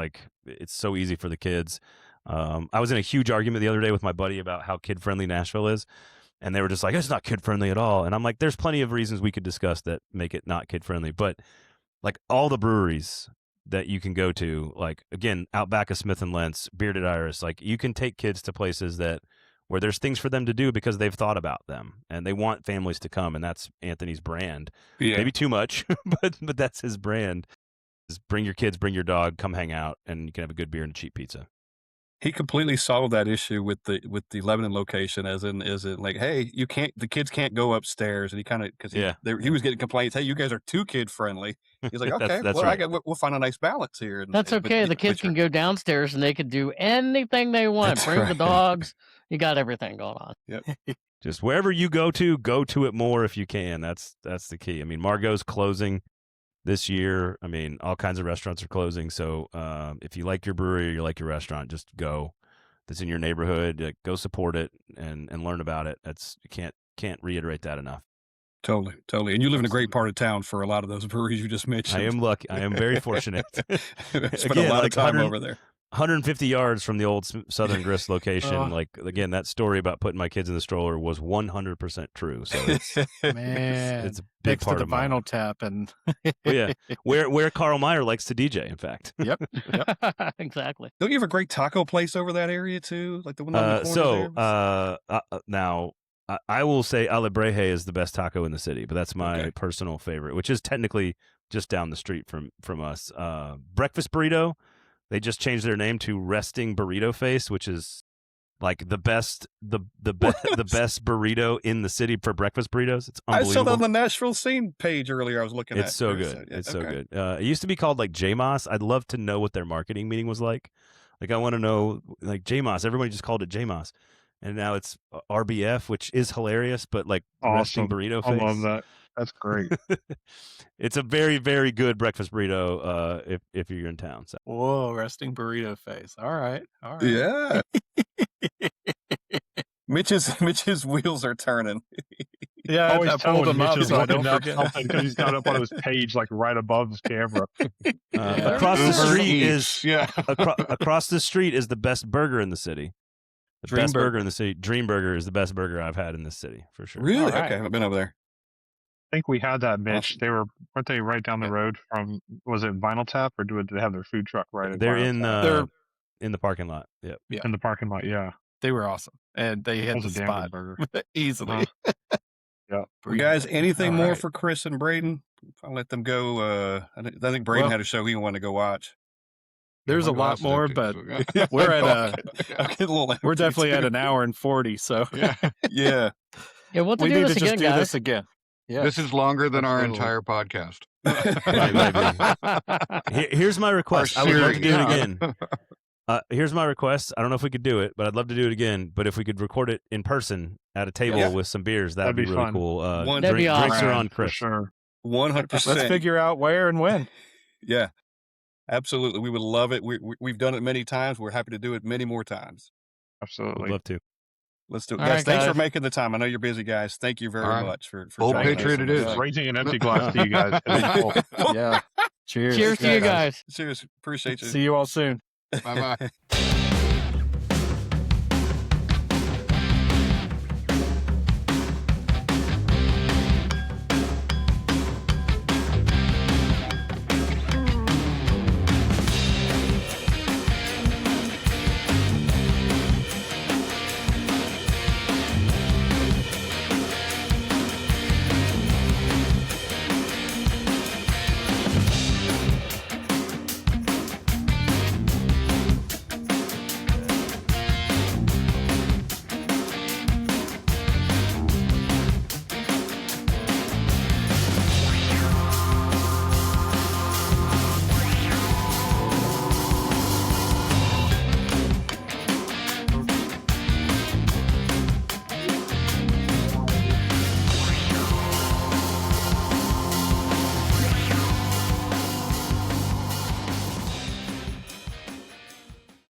so easy for the kids. I was in a huge argument the other day with my buddy about how kid-friendly Nashville is, and they were just like, it's not kid-friendly at all. And I'm like, there's plenty of reasons we could discuss that make it not kid-friendly, but like all the breweries that you can go to, like again, out back of Smith and Lentz, Bearded Iris, like you can take kids to places where there's things for them to do because they've thought about them and they want families to come, and that's Anthony's brand. Yeah. Maybe too much, but that's his brand. Is bring your kids, bring your dog, come hang out, and you can have a good beer and a cheap pizza. He completely solved that issue with the Lebanon location, as in like, hey, the kids can't go upstairs, and he kind of because he was getting complaints. Hey, you guys are too kid friendly. He's like, okay, that's well, right. we'll find a nice balance here. That's okay. The kids can go downstairs and they can do anything they want. Bring the dogs. You got everything going on. Yep. Just wherever you go to it more if you can. That's the key. I mean, Margot's closing this year. I mean, all kinds of restaurants are closing. So if you like your brewery or you like your restaurant, just go. That's in your neighborhood. Go support it and learn about it. You can't reiterate that enough. Totally. And you live in a great part of town for a lot of those breweries you just mentioned. I am lucky. I am very fortunate. Spent a lot of time over there. 150 yards from the old Southern Grist location. Like, again, that story about putting my kids in the stroller was 100% true. So it's a big next part to of the my Vinyl life. Tap and Yeah, where Carl Meyer likes to DJ. In fact. Yep. Exactly. Don't you have a great taco place over that area too, like the one on the corner there? Now I will say Alebreje is the best taco in the city, but that's my personal favorite, which is technically just down the street from us. Breakfast Burrito. They just changed their name to Resting Burrito Face, which is like the best best burrito in the city for breakfast burritos. It's unbelievable. I saw that on the Nashville scene page earlier. I was looking at. It's so good. It's so good. It used to be called like JMOS. I'd love to know what their marketing meeting was like. Like I want to know, like JMOS. Everybody just called it JMOS, and now it's RBF, which is hilarious. But like Resting Burrito Face. I love that. That's great. It's a very, very good breakfast burrito if you're in town. So. Whoa, Resting Burrito Face. All right. Yeah. Mitch's wheels are turning. Yeah, I pulled him up so I don't forget. Because he's got up on his page like right above his camera. Across the street is across the street is the best burger in the city. The best burger in the city. Dream Burger is the best burger I've had in this city for sure. Really? Okay, I haven't been over there. I think we had that, Mitch. Awesome. Weren't they right down the road from? Was it Vinyl Tap, or did they have their food truck right? They're in the parking lot. Yep. Yeah, in the parking lot. Yeah, they were awesome, and they had the spot easily. Yeah, well, guys. Anything more for Chris and Braden? I'll let them go. I think Braden had a show he wanted to go watch. There's a lot more, but we're at we're definitely at an hour and 40. So yeah. Yeah, we'll we do need this to just again, do guys. this again. Yeah, this is longer than our entire podcast. Here's my request. I would love to do it again. Here's my request. I don't know if we could do it, but I'd love to do it again. But if we could record it in person at a table with some beers, that'd be really fun. cool. That'd be awesome. Drinks are on Chris. For sure. 100%. Let's figure out where and when. Yeah, absolutely. We would love it. We've done it many times. We're happy to do it many more times. Absolutely. Would love to. Let's do it. All Guys, right, thanks guys. for making the time. I know you're busy, guys. Thank you very much for Old joining us. Patriot it is. Raising an empty glass to you guys. Cool. Yeah. Cheers. Cheers to you guys. Cheers. Appreciate you. See you all soon. Bye-bye.